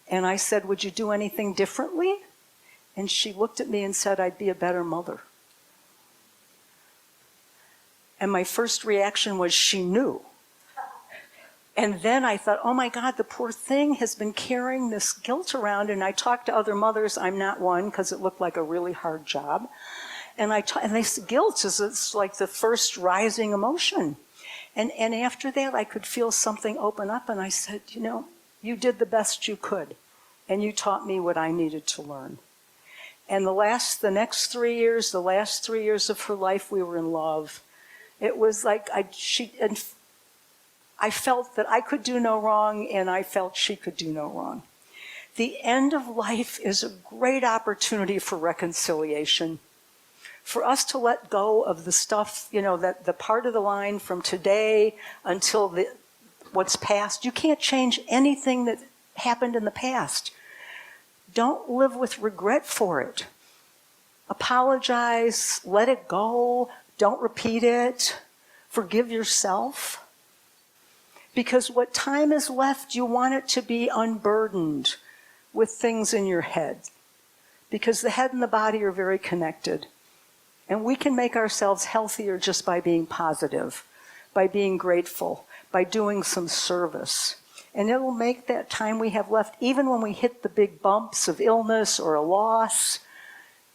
And I said, would you do anything differently? And she looked at me and said, I'd be a better mother. And my first reaction was, she knew. And then I thought, oh my God, the poor thing has been carrying this guilt around. And I talked to other mothers. I'm not one because it looked like a really hard job. And they said, guilt is like the first rising emotion. And after that, I could feel something open up. And I said, you did the best you could. And you taught me what I needed to learn. And the last 3 years of her life, we were in love. It was like I felt that I could do no wrong, and I felt she could do no wrong. The end of life is a great opportunity for reconciliation. For us to let go of the stuff, that the part of the line from today until what's past. You can't change anything that happened in the past. Don't live with regret for it. Apologize, let it go, don't repeat it, forgive yourself. Because what time is left, you want it to be unburdened with things in your head. Because the head and the body are very connected. And we can make ourselves healthier just by being positive, by being grateful, by doing some service. And it'll make that time we have left, even when we hit the big bumps of illness or a loss,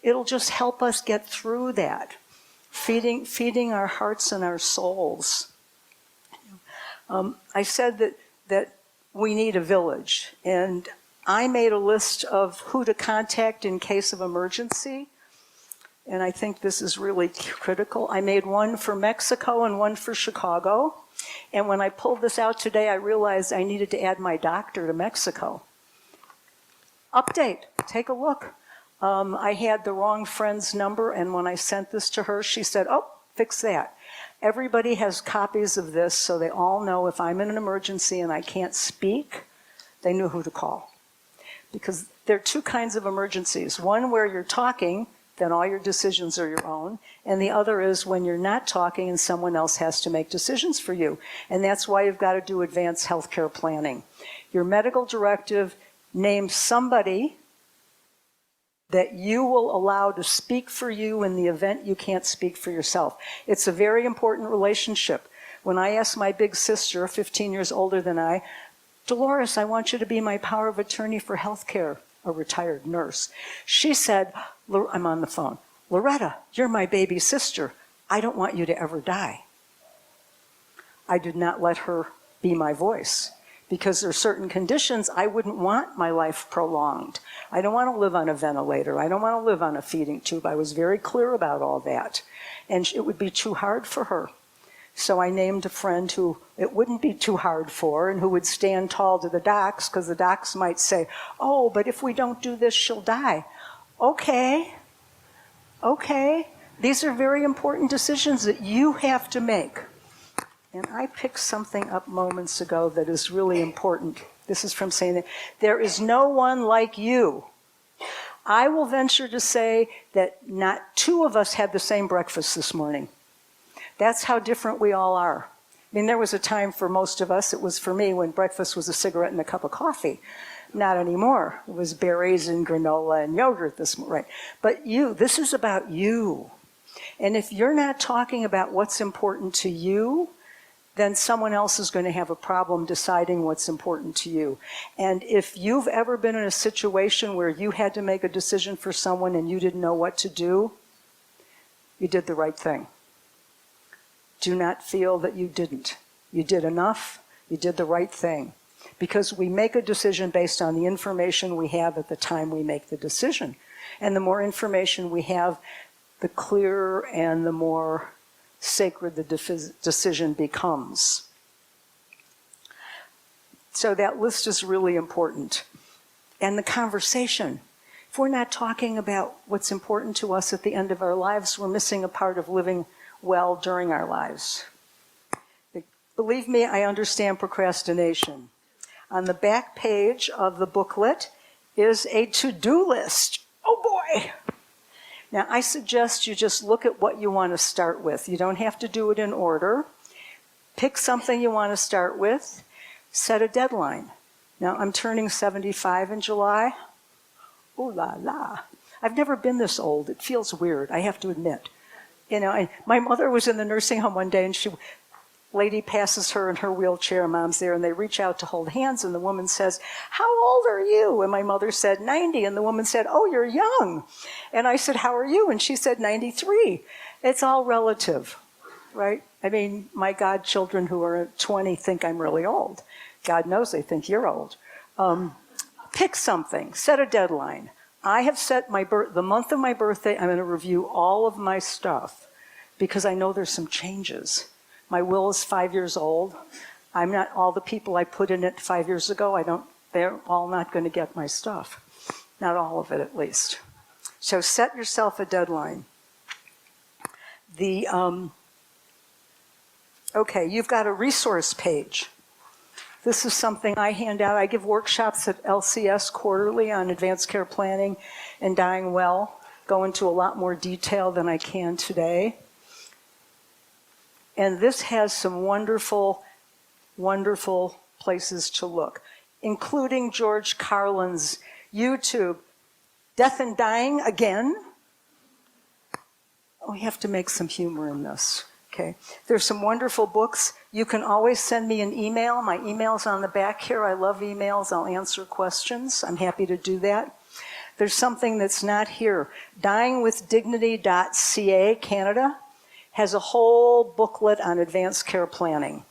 it'll just help us get through that, feeding our hearts and our souls. I said that we need a village, and I made a list of who to contact in case of emergency, and I think this is really critical. I made one for Mexico and one for Chicago, and when I pulled this out today, I realized I needed to add my doctor to Mexico. Update, take a look. I had the wrong friend's number, and when I sent this to her, she said, oh, fix that. Everybody has copies of this, so they all know if I'm in an emergency and I can't speak, they know who to call. Because there are two kinds of emergencies. One where you're talking, then all your decisions are your own. And the other is when you're not talking and someone else has to make decisions for you. And that's why you've got to do advanced healthcare planning. Your medical directive names somebody that you will allow to speak for you in the event you can't speak for yourself. It's a very important relationship. When I asked my big sister, 15 years older than I, Dolores, I want you to be my power of attorney for healthcare, a retired nurse. She said, I'm on the phone, Loretta, you're my baby sister. I don't want you to ever die. I did not let her be my voice because there are certain conditions I wouldn't want my life prolonged. I don't want to live on a ventilator. I don't want to live on a feeding tube. I was very clear about all that. And it would be too hard for her. So I named a friend who it wouldn't be too hard for and who would stand tall to the docs, because the docs might say, oh, but if we don't do this, she'll die. Okay. These are very important decisions that you have to make. And I picked something up moments ago that is really important. This is from saying that there is no one like you. I will venture to say that not two of us had the same breakfast this morning. That's how different we all are. I mean, there was a time for most of us, it was for me, when breakfast was a cigarette and a cup of coffee. Not anymore. It was berries and granola and yogurt this morning. Right. But this is about you. And if you're not talking about what's important to you, then someone else is going to have a problem deciding what's important to you. And if you've ever been in a situation where you had to make a decision for someone and you didn't know what to do, you did the right thing. Do not feel that you didn't. You did enough. You did the right thing. Because we make a decision based on the information we have at the time we make the decision. And the more information we have, the clearer and the more sacred the decision becomes. So that list is really important. And the conversation. If we're not talking about what's important to us at the end of our lives, we're missing a part of living well during our lives. Believe me, I understand procrastination. On the back page of the booklet is a to-do list. Oh boy! Now, I suggest you just look at what you want to start with. You don't have to do it in order. Pick something you want to start with. Set a deadline. Now, I'm turning 75 in July. Ooh la la. I've never been this old. It feels weird, I have to admit. My mother was in the nursing home one day, and lady passes her in her wheelchair, mom's there, and they reach out to hold hands, and the woman says, how old are you? And my mother said, 90, and the woman said, oh, you're young. And I said, how are you? And she said, 93. It's all relative, right? I mean, my godchildren who are 20 think I'm really old. God knows they think you're old. Pick something, set a deadline. I have set the month of my birthday, I'm going to review all of my stuff because I know there's some changes. My will is 5 years old. I'm not all the people I put in it 5 years ago. they're all not going to get my stuff. Not all of it, at least. So set yourself a deadline. Okay, you've got a resource page. This is something I hand out. I give workshops at LCS quarterly on advanced care planning and dying well. Go into a lot more detail than I can today. And this has some wonderful, wonderful places to look, including George Carlin's YouTube, Death and Dying Again. We have to make some humor in this. Okay. There's some wonderful books. You can always send me an email. My email's on the back here. I love emails. I'll answer questions. I'm happy to do that. There's something that's not here. Dyingwithdignity.ca, Canada, has a whole booklet on advanced care planning.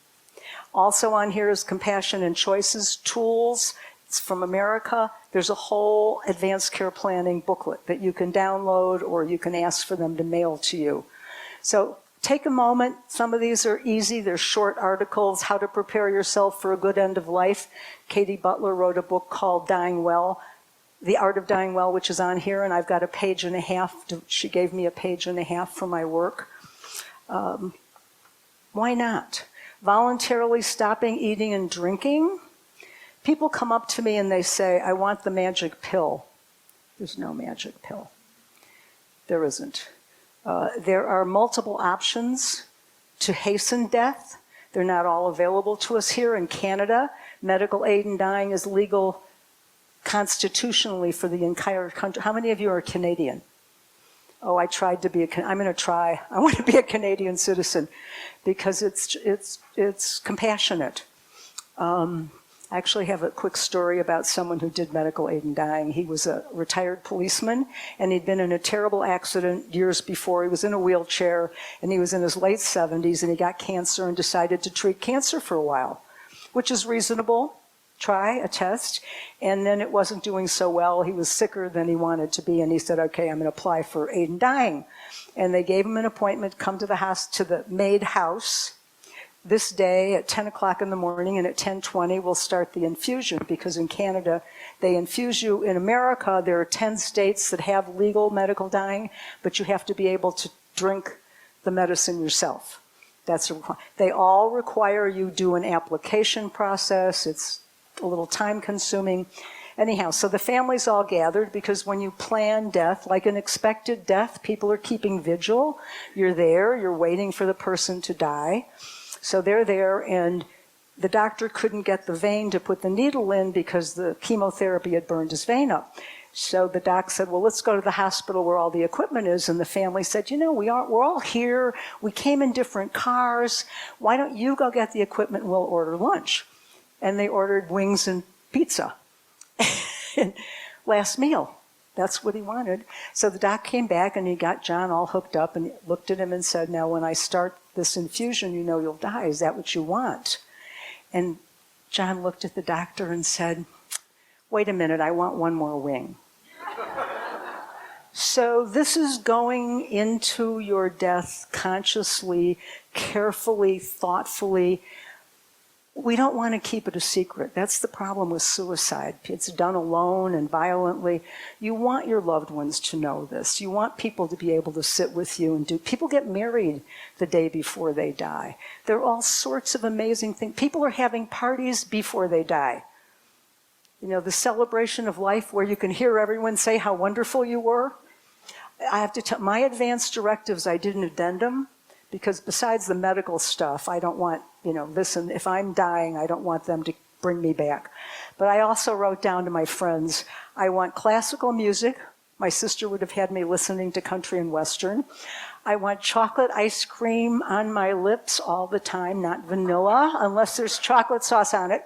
Also on here is Compassion and Choices Tools. It's from America. There's a whole advanced care planning booklet that you can download or you can ask for them to mail to you. So take a moment. Some of these are easy. They're short articles. How to prepare yourself for a good end of life. Katie Butler wrote a book called Dying Well, The Art of Dying Well, which is on here, and I've got a page and a half. She gave me a page and a half for my work. Why not? Voluntarily stopping eating and drinking. People come up to me and they say, I want the magic pill. There's no magic pill. There isn't. There are multiple options to hasten death. They're not all available to us here in Canada. Medical aid in dying is legal constitutionally for the entire country. How many of you are Canadian? Oh, I tried to be I'm going to try. I want to be a Canadian citizen because it's compassionate. I actually have a quick story about someone who did medical aid in dying. He was a retired policeman, and he'd been in a terrible accident years before. He was in a wheelchair, and he was in his late 70s, and he got cancer and decided to treat cancer for a while, which is reasonable. Try a test. And then it wasn't doing so well. He was sicker than he wanted to be, and he said, okay, I'm going to apply for aid in dying. And they gave him an appointment, come to the house, to the Maid House this day at 10 o'clock in the morning, and at 10:20 we'll start the infusion, because in Canada they infuse you. In America there are 10 states that have legal medical dying, but you have to be able to drink the medicine yourself. They all require you do an application process. It's a little time consuming. Anyhow, so the family's all gathered, because when you plan death, like an expected death, people are keeping vigil. You're there, you're waiting for the person to die. So they're there, and the doctor couldn't get the vein to put the needle in because the chemotherapy had burned his vein up. So the doc said, well, let's go to the hospital where all the equipment is. And the family said, you know, we're all here. We came in different cars. Why don't you go get the equipment and we'll order lunch? And they ordered wings and pizza. Last meal. That's what he wanted. So the doc came back and he got John all hooked up and looked at him and said, now when I start this infusion, you know you'll die. Is that what you want? And John looked at the doctor and said, wait a minute, I want one more wing. So this is going into your death consciously, carefully, thoughtfully. We don't want to keep it a secret. That's the problem with suicide. It's done alone and violently. You want your loved ones to know this. You want people to be able to sit with you and people get married the day before they die. There are all sorts of amazing things. People are having parties before they die. You know, the celebration of life where you can hear everyone say how wonderful you were. I have to tell, my advance directives, I did an addendum, because besides the medical stuff, I don't want, listen, if I'm dying, I don't want them to bring me back. But I also wrote down to my friends, I want classical music. My sister would have had me listening to country and western. I want chocolate ice cream on my lips all the time, not vanilla, unless there's chocolate sauce on it.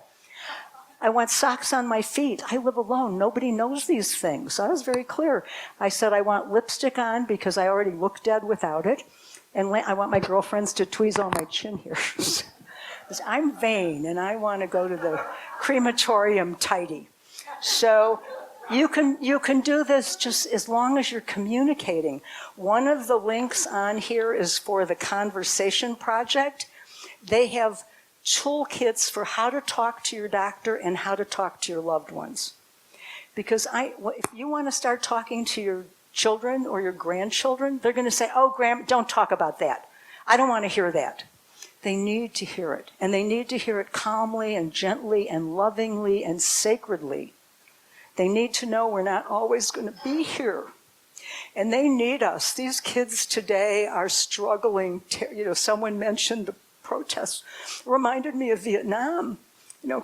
I want socks on my feet. I live alone. Nobody knows these things. So I was very clear. I said I want lipstick on because I already look dead without it. And I want my girlfriends to tweeze all my chin hairs. I'm vain, and I want to go to the crematorium tidy. So you can do this just as long as you're communicating. One of the links on here is for the Conversation Project. They have toolkits for how to talk to your doctor and how to talk to your loved ones. Because if you want to start talking to your children or your grandchildren, they're going to say, oh, Grandma, don't talk about that. I don't want to hear that. They need to hear it. And they need to hear it calmly and gently and lovingly and sacredly. They need to know we're not always going to be here. And they need us. These kids today are struggling. Someone mentioned the protests. Reminded me of Vietnam.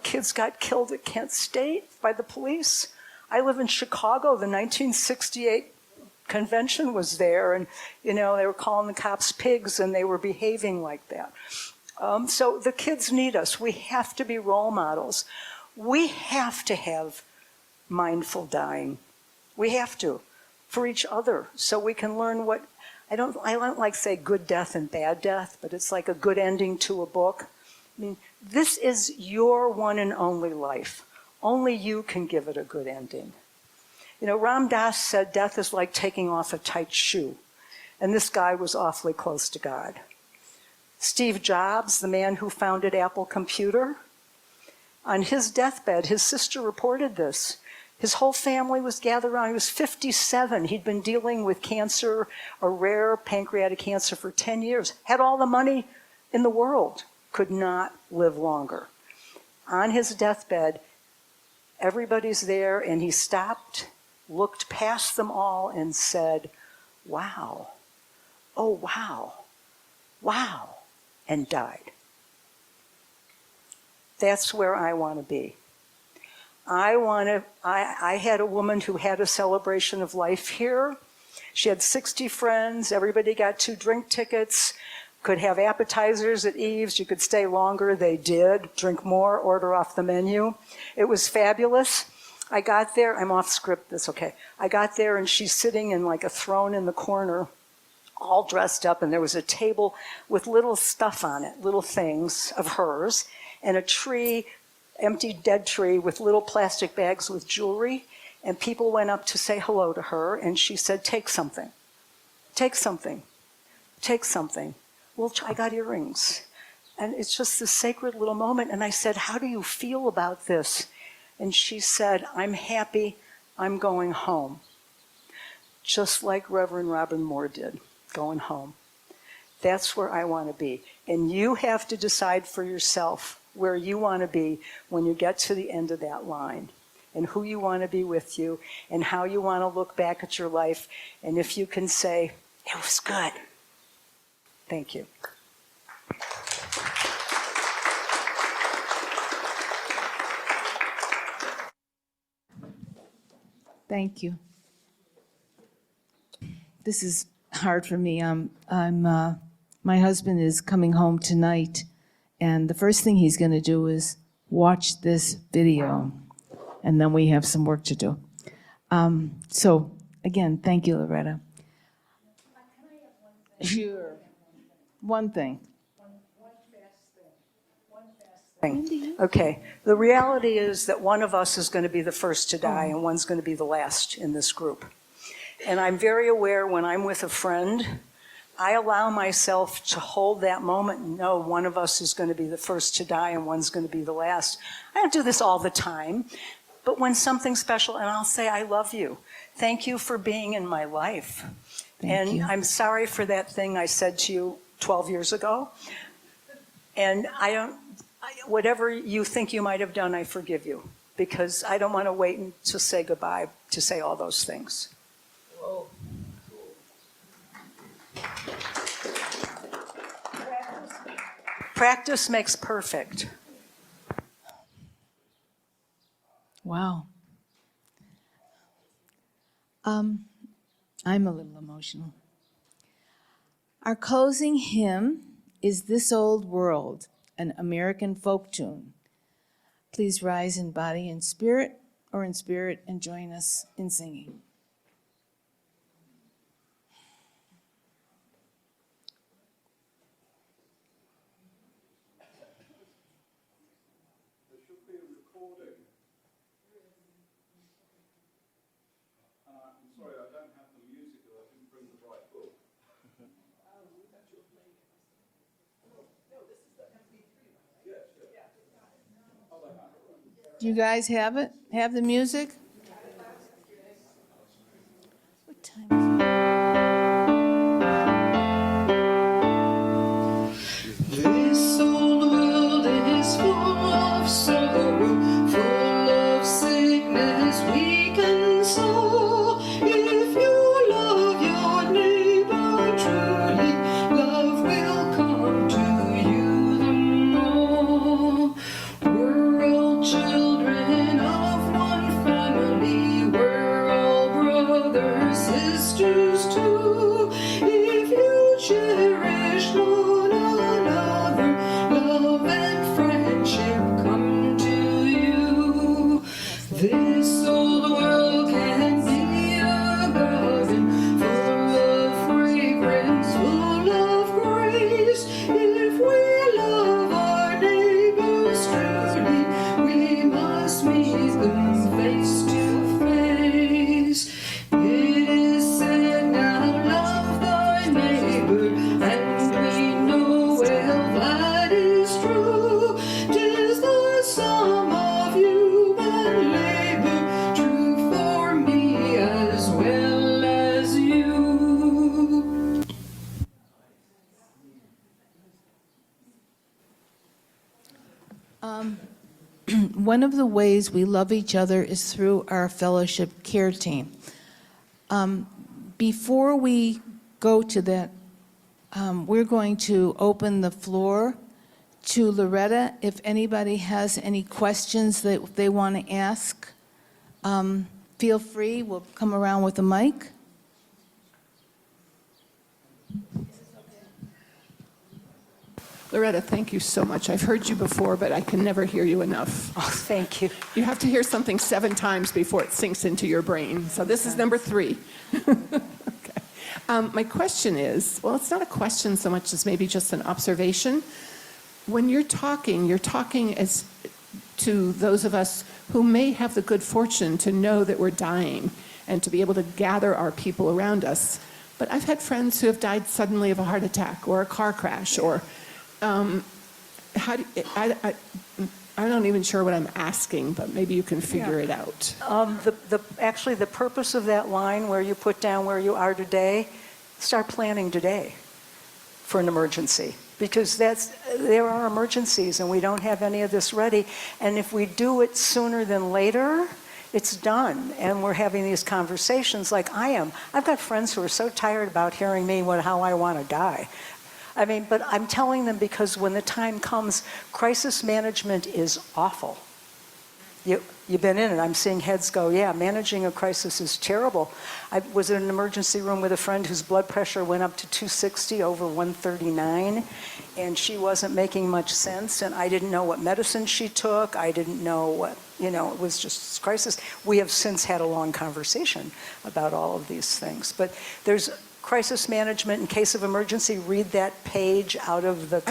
Kids got killed at Kent State by the police. I live in Chicago. The 1968 convention was there, and they were calling the cops pigs, and they were behaving like that. So the kids need us. We have to be role models. We have to have mindful dying. We have to, for each other, so we can learn what I don't like say good death and bad death, but it's like a good ending to a book. I mean, this is your one and only life. Only you can give it a good ending. Ram Dass said death is like taking off a tight shoe. And this guy was awfully close to God. Steve Jobs, the man who founded Apple Computer, on his deathbed, his sister reported this. His whole family was gathered around. He was 57. He'd been dealing with cancer, a rare pancreatic cancer, for 10 years. Had all the money in the world. Could not live longer. On his deathbed, everybody's there, and he stopped, looked past them all, and said, wow, oh, wow, wow, and died. That's where I want to be. I had a woman who had a celebration of life here. She had 60 friends. Everybody got 2 drink tickets. Could have appetizers at Eve's. You could stay longer. They did. Drink more, order off the menu. It was fabulous. I got there. I'm off script. That's okay. I got there, and she's sitting in like a throne in the corner, all dressed up, and there was a table with little stuff on it, little things of hers, and a tree, empty dead tree with little plastic bags with jewelry, and people went up to say hello to her, and she said, take something, take something, take something. Well, I got earrings. And it's just this sacred little moment, and I said, how do you feel about this? And she said, I'm happy, I'm going home. Just like Reverend Robin Moore did, going home. That's where I want to be. And you have to decide for yourself where you want to be when you get to the end of that line, and who you want to be with you, and how you want to look back at your life, and if you can say, it was good. Thank you. Thank you. This is hard for me. My husband is coming home tonight, and the first thing he's going to do is watch this video, and then we have some work to do. So again, thank you, Loretta. Sure. One thing. Okay, the reality is that one of us is going to be the first to die, and one's going to be the last in this group. And I'm very aware when I'm with a friend, I allow myself to hold that moment and know one of us is going to be the first to die and one's going to be the last. I don't do this all the time, but when something's special, and I'll say, I love you. Thank you for being in my life. Thank you. I'm sorry for that thing I said to you 12 years ago. And whatever you think you might have done, I forgive you, because I don't want to wait to say goodbye to say all those things. Whoa. Practice makes perfect. Wow. I'm a little emotional. Our closing hymn is This Old World, an American folk tune. Please rise in body and spirit, or in spirit and join us in singing. Yes. Do you guys have it? Have the music? What time is it? This old world is full of sorrow, full of sickness, weak and sore. If you love your neighbor truly, love will come to you the more. We're all children of one family, we're all brothers, sisters too. If you cherish one another, love and friendship come to you. This old world can be a garden full of fragrance, full of grace. If we love our neighbors truly, we must meet them face to face. It is said, now love thy neighbor, and we know well that is true. 'Tis the sum of human labor, true for me as well as you. One of the ways we love each other is through our fellowship care team. Before we go to that, we're going to open the floor to Loretta. If anybody has any questions that they want to ask, feel free. We'll come around with a mic. Loretta, thank you so much. I've heard you before, but I can never hear you enough. Oh, thank you. You have to hear something 7 times before it sinks into your brain. So this is number 3. Okay. My question is, well, it's not a question so much as maybe just an observation. When you're talking as to those of us who may have the good fortune to know that we're dying and to be able to gather our people around us. But I've had friends who have died suddenly of a heart attack or a car crash or I'm not even sure what I'm asking, but maybe you can figure it out. Actually, the purpose of that line where you put down where you are today, start planning today for an emergency. Because there are emergencies and we don't have any of this ready. And if we do it sooner than later, it's done. And we're having these conversations like I am. I've got friends who are so tired about hearing me how I want to die. I mean, but I'm telling them because when the time comes, crisis management is awful. You've been in it. I'm seeing heads go, yeah, managing a crisis is terrible. I was in an emergency room with a friend whose blood pressure went up to 260 over 139, and she wasn't making much sense, and I didn't know what medicine she took. I didn't know what, it was just crisis. We have since had a long conversation about all of these things. But there's crisis management in case of emergency. Read that page out of the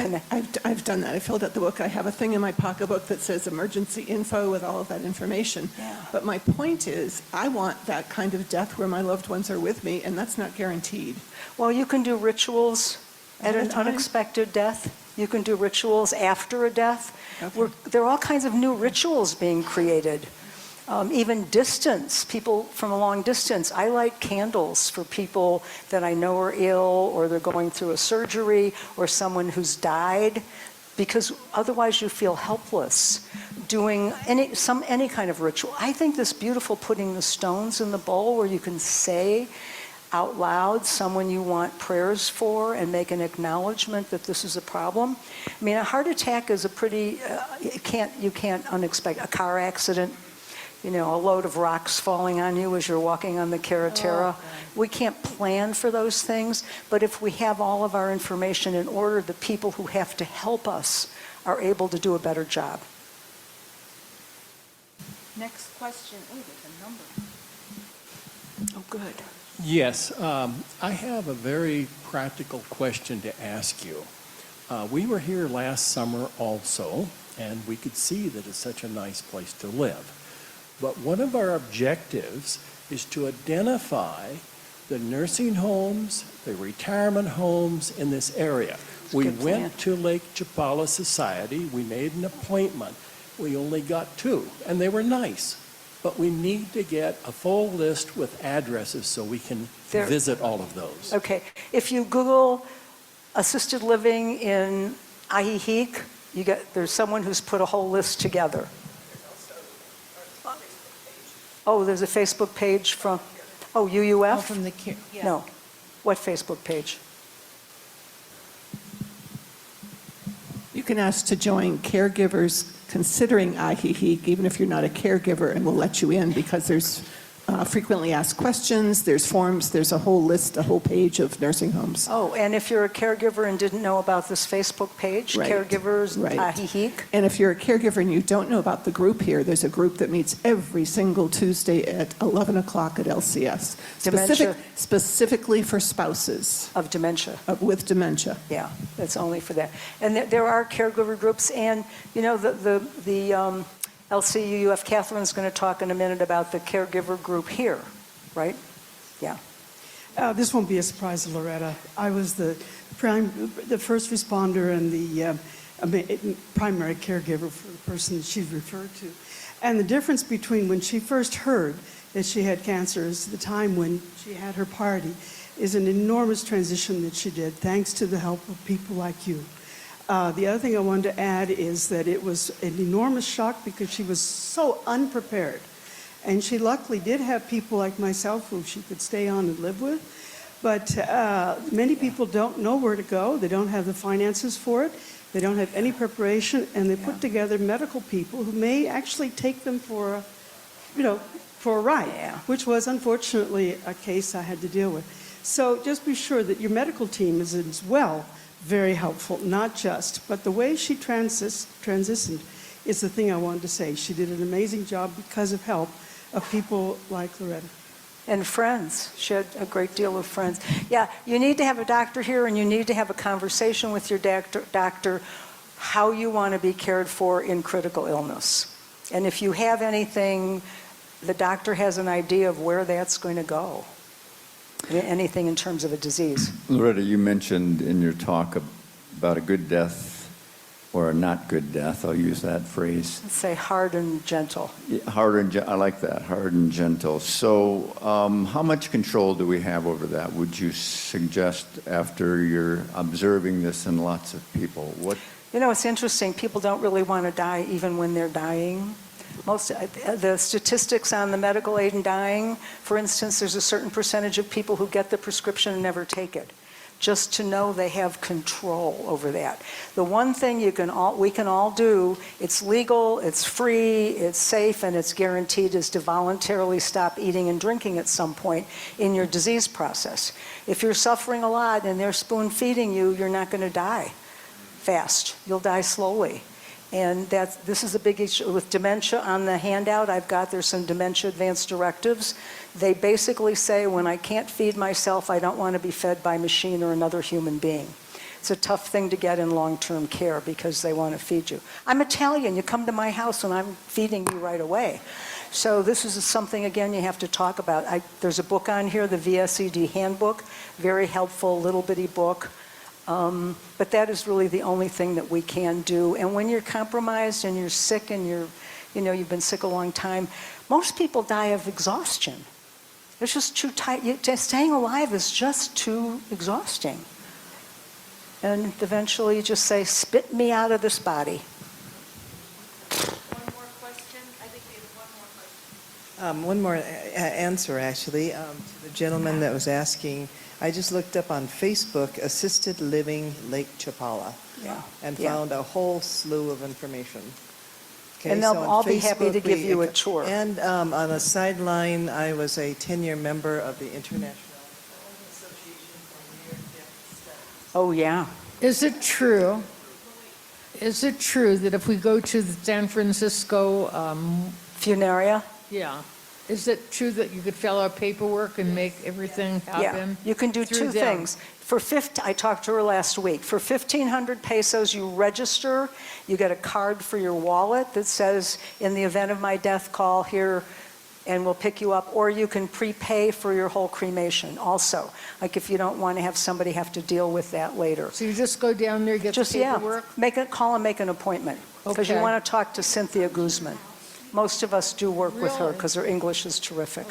I've done that. I filled out the book. I have a thing in my pocketbook that says emergency info with all of that information. Yeah. But my point is, I want that kind of death where my loved ones are with me, and that's not guaranteed. Well, you can do rituals at an unexpected death. You can do rituals after a death. Okay. There are all kinds of new rituals being created. Even distance, people from a long distance. I light candles for people that I know are ill or they're going through a surgery or someone who's died, because otherwise you feel helpless doing any kind of ritual. I think this beautiful putting the stones in the bowl where you can say out loud someone you want prayers for and make an acknowledgement that this is a problem. I mean, a heart attack is a pretty, you can't unexpected, a car accident, a load of rocks falling on you as you're walking on the carretera. We can't plan for those things, but if we have all of our information in order, the people who have to help us are able to do a better job. Next question. Oh, there's a number. Oh, good. Yes, I have a very practical question to ask you. We were here last summer also, and we could see that it's such a nice place to live. But one of our objectives is to identify the nursing homes, the retirement homes in this area. We went to Lake Chapala Society, we made an appointment, We only got 2, and they were nice. But we need to get a full list with addresses so we can visit all of those. Okay, if you Google assisted living in Ahihic, there's someone who's put a whole list together. Oh, there's a Facebook page from, UUF? Oh, from the No, what Facebook page? You can ask to join caregivers considering Ahihic, even if you're not a caregiver, and we'll let you in because there's frequently asked questions, there's forms, there's a whole list, a whole page of nursing homes. Oh, and if you're a caregiver and didn't know about this Facebook page, Right. Caregivers Right. Ahihic? And if you're a caregiver and you don't know about the group here, there's a group that meets every single Tuesday at 11 o'clock at LCS. Dementia. Specifically for spouses. Of dementia. With dementia. Yeah, that's only for that. And there are caregiver groups, and the LCUUF, Catherine's going to talk in a minute about the caregiver group here, right? Yeah. This won't be a surprise to Loretta. I was the first responder and the primary caregiver for the person that she's referred to. And the difference between when she first heard that she had cancer is the time when she had her party is an enormous transition that she did, thanks to the help of people like you. The other thing I wanted to add is that it was an enormous shock because she was so unprepared. And she luckily did have people like myself who she could stay on and live with. But many people don't know where to go. They don't have the finances for it. They don't have any preparation. And they put together medical people who may actually take them for a ride, which was unfortunately a case I had to deal with. So just be sure that your medical team is as well very helpful, not just, but the way she transitioned is the thing I wanted to say. She did an amazing job because of help of people like Loretta. And friends. She had a great deal of friends. Yeah, you need to have a doctor here, and you need to have a conversation with your doctor how you want to be cared for in critical illness. And if you have anything, the doctor has an idea of where that's going to go. Anything in terms of a disease. Loretta, you mentioned in your talk about a good death or a not good death. I'll use that phrase. Let's say hard and gentle. I like that, hard and gentle. So how much control do we have over that, would you suggest, after you're observing this in lots of people? It's interesting. People don't really want to die even when they're dying. The statistics on the medical aid in dying, for instance, there's a certain percentage of people who get the prescription and never take it, just to know they have control over that. The one thing we can all do, it's legal, it's free, it's safe, and it's guaranteed, is to voluntarily stop eating and drinking at some point in your disease process. If you're suffering a lot and they're spoon feeding you, you're not going to die fast. You'll die slowly. And this is a big issue with dementia. On the handout there's some dementia advanced directives. They basically say, when I can't feed myself, I don't want to be fed by machine or another human being. It's a tough thing to get in long-term care because they want to feed you. I'm Italian. You come to my house and I'm feeding you right away. So this is something, again, you have to talk about. There's a book on here, the VSED Handbook, very helpful, little bitty book. But that is really the only thing that we can do. And when you're compromised and you're sick and you've been sick a long time, most people die of exhaustion. It's just too tight. Staying alive is just too exhausting. And eventually you just say, spit me out of this body. One more question. I think we have one more question. One more answer, actually, to the gentleman that was asking. I just looked up on Facebook, Assisted Living Lake Chapala, and found a whole slew of information. Okay, and they'll so on all be happy to Facebook, give you a tour. And on a sideline, I was a 10-year member of the International Association for Near-Death Studies. Oh, yeah. Is it true that if we go to the San Francisco Funeraria? Yeah. Is it true that you could fill out paperwork and make everything happen? Yeah, you can do two things. I talked to her last week. For 1,500 pesos, you register. You get a card for your wallet that says, in the event of my death, call here and we'll pick you up, or you can prepay for your whole cremation also. Like if you don't want to have somebody have to deal with that later. So you just go down there, get the paperwork? Call and make an appointment, because you Okay. want to talk to Cynthia Guzman. Most of us do work with her Really? because her English is terrific.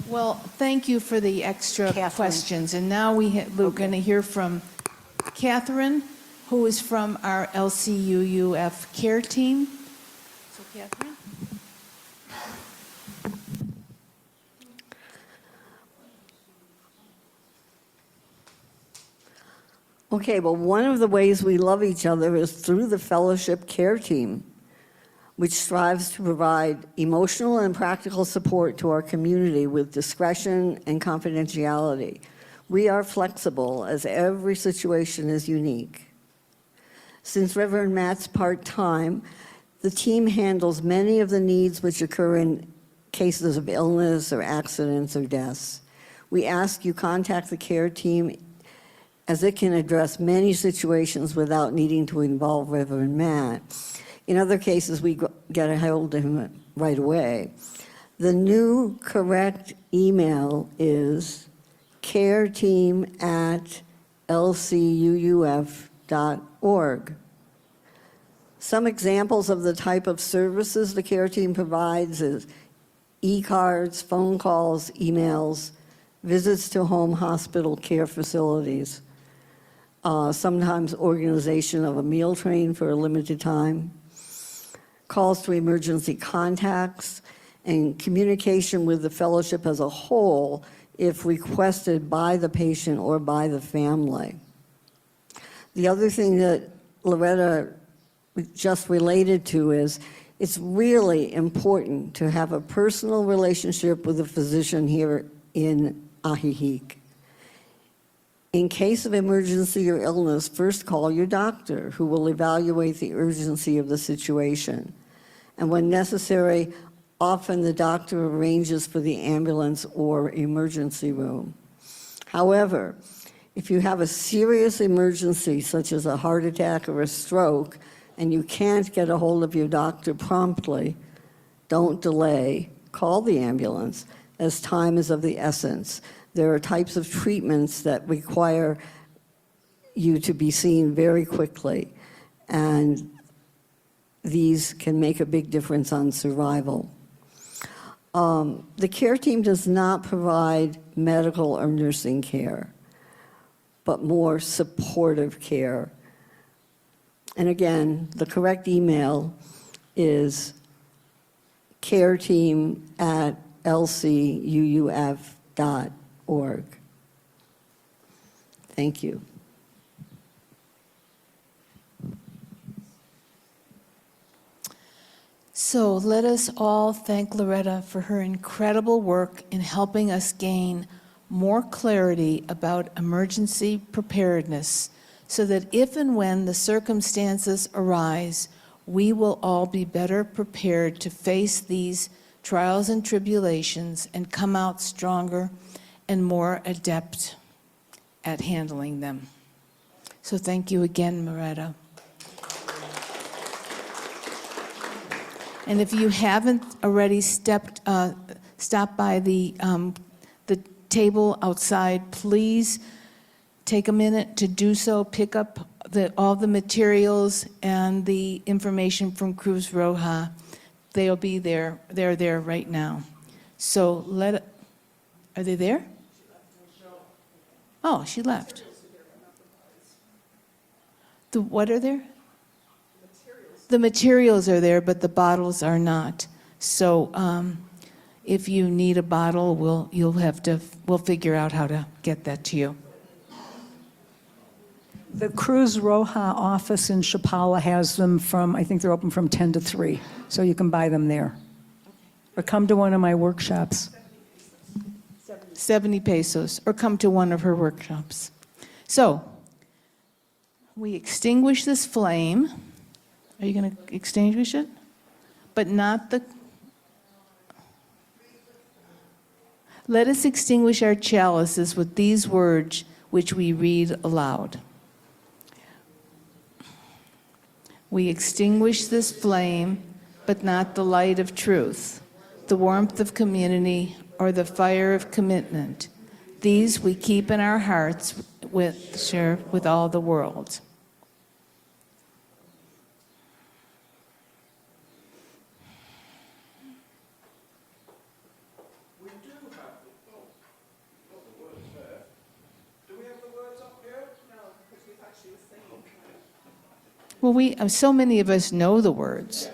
Well, thank you for the extra questions. And now we're going to hear from Catherine, who is from our LCUUF care team. So Catherine? Okay, well, one of the ways we love each other is through the fellowship care team, which strives to provide emotional and practical support to our community with discretion and confidentiality. We are flexible, as every situation is unique. Since Reverend Matt's part-time, the team handles many of the needs which occur in cases of illness or accidents or deaths. We ask you contact the care team, as it can address many situations without needing to involve Reverend Matt. In other cases, we get a hold of him right away. The new correct email is careteam@lcuuf.org. Some examples of the type of services the care team provides is e-cards, phone calls, emails, visits to home hospital care facilities, sometimes organization of a meal train for a limited time, calls to emergency contacts, and communication with the fellowship as a whole if requested by the patient or by the family. The other thing that Loretta just related to is it's really important to have a personal relationship with a physician here in Ajijic. In case of emergency or illness, first call your doctor, who will evaluate the urgency of the situation. And when necessary, often the doctor arranges for the ambulance or emergency room. However, if you have a serious emergency, such as a heart attack or a stroke, and you can't get a hold of your doctor promptly, don't delay. Call the ambulance, as time is of the essence. There are types of treatments that require you to be seen very quickly, and these can make a big difference on survival. The care team does not provide medical or nursing care, but more supportive care. And again, the correct email is careteam@lcuuf.org. Thank you. So let us all thank Loretta for her incredible work in helping us gain more clarity about emergency preparedness, so that if and when the circumstances arise, we will all be better prepared to face these trials and tribulations and come out stronger and more adept at handling them. So thank you again, Loretta. And if you haven't already stopped by the table outside, please take a minute to do so. Pick up all the materials and the information from Cruz Roja. They'll be there. They're there right now. So are they there? Oh, she left. What are there? The materials are there, but the bottles are not. So if you need a bottle, we'll figure out how to get that to you. The Cruz Roja office in Chapala has them I think they're open from 10 to 3, so you can buy them there. Or come to one of my workshops. 70 pesos, or come to one of her workshops. So, we extinguish this flame. Are you going to extinguish it? But not the... Let us extinguish our chalices with these words which we read aloud. We extinguish this flame but not the light of truth, the warmth of community, or the fire of commitment. These we keep in our hearts, share with all the world. Well, so many of us know the words.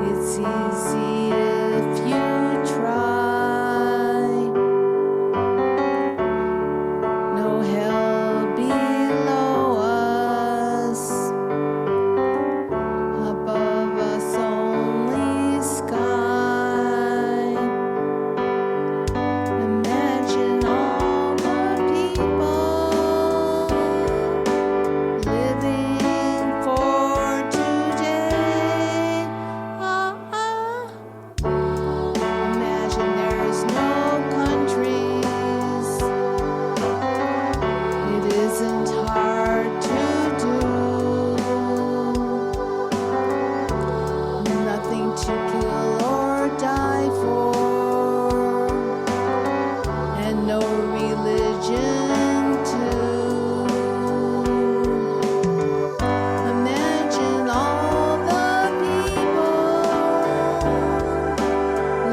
It's easy if you try. No hell below us, above us only sky. Imagine all the people living for today. Imagine there's no countries. It isn't hard to do. Nothing to kill or die for, and no religion too. Imagine all the people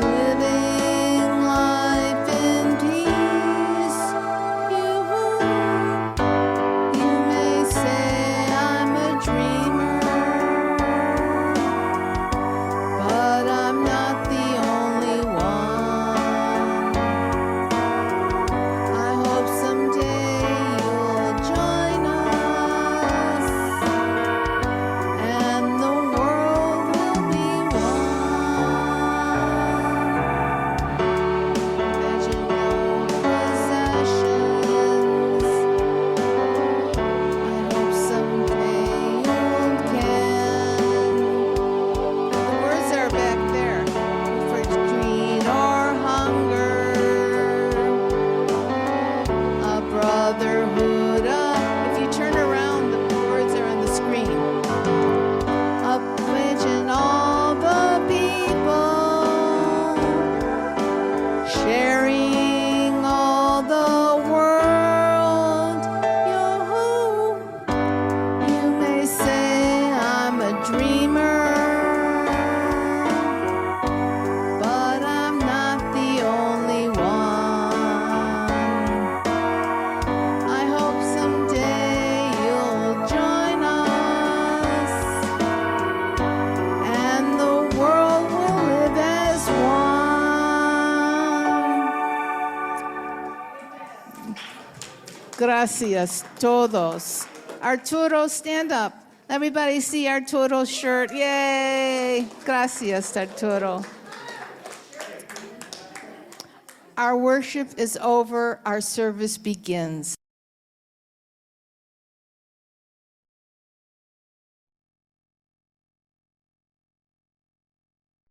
living life in peace. You may say I'm a dreamer, but I'm not the only one. I hope someday you'll join us, and the world will be one. Imagine no possessions. I hope someday you can. The words are back there. For greed or hunger, a brotherhood of. If you turn around, the words are on the screen. Imagine all the people sharing all the world. You may say I'm a dreamer, but I'm not the only one. I hope someday you'll join us, and the world will live as one. Gracias, todos. Arturo, stand up. Everybody see Arturo's shirt. Yay! Gracias, Arturo. Our worship is over. Our service begins.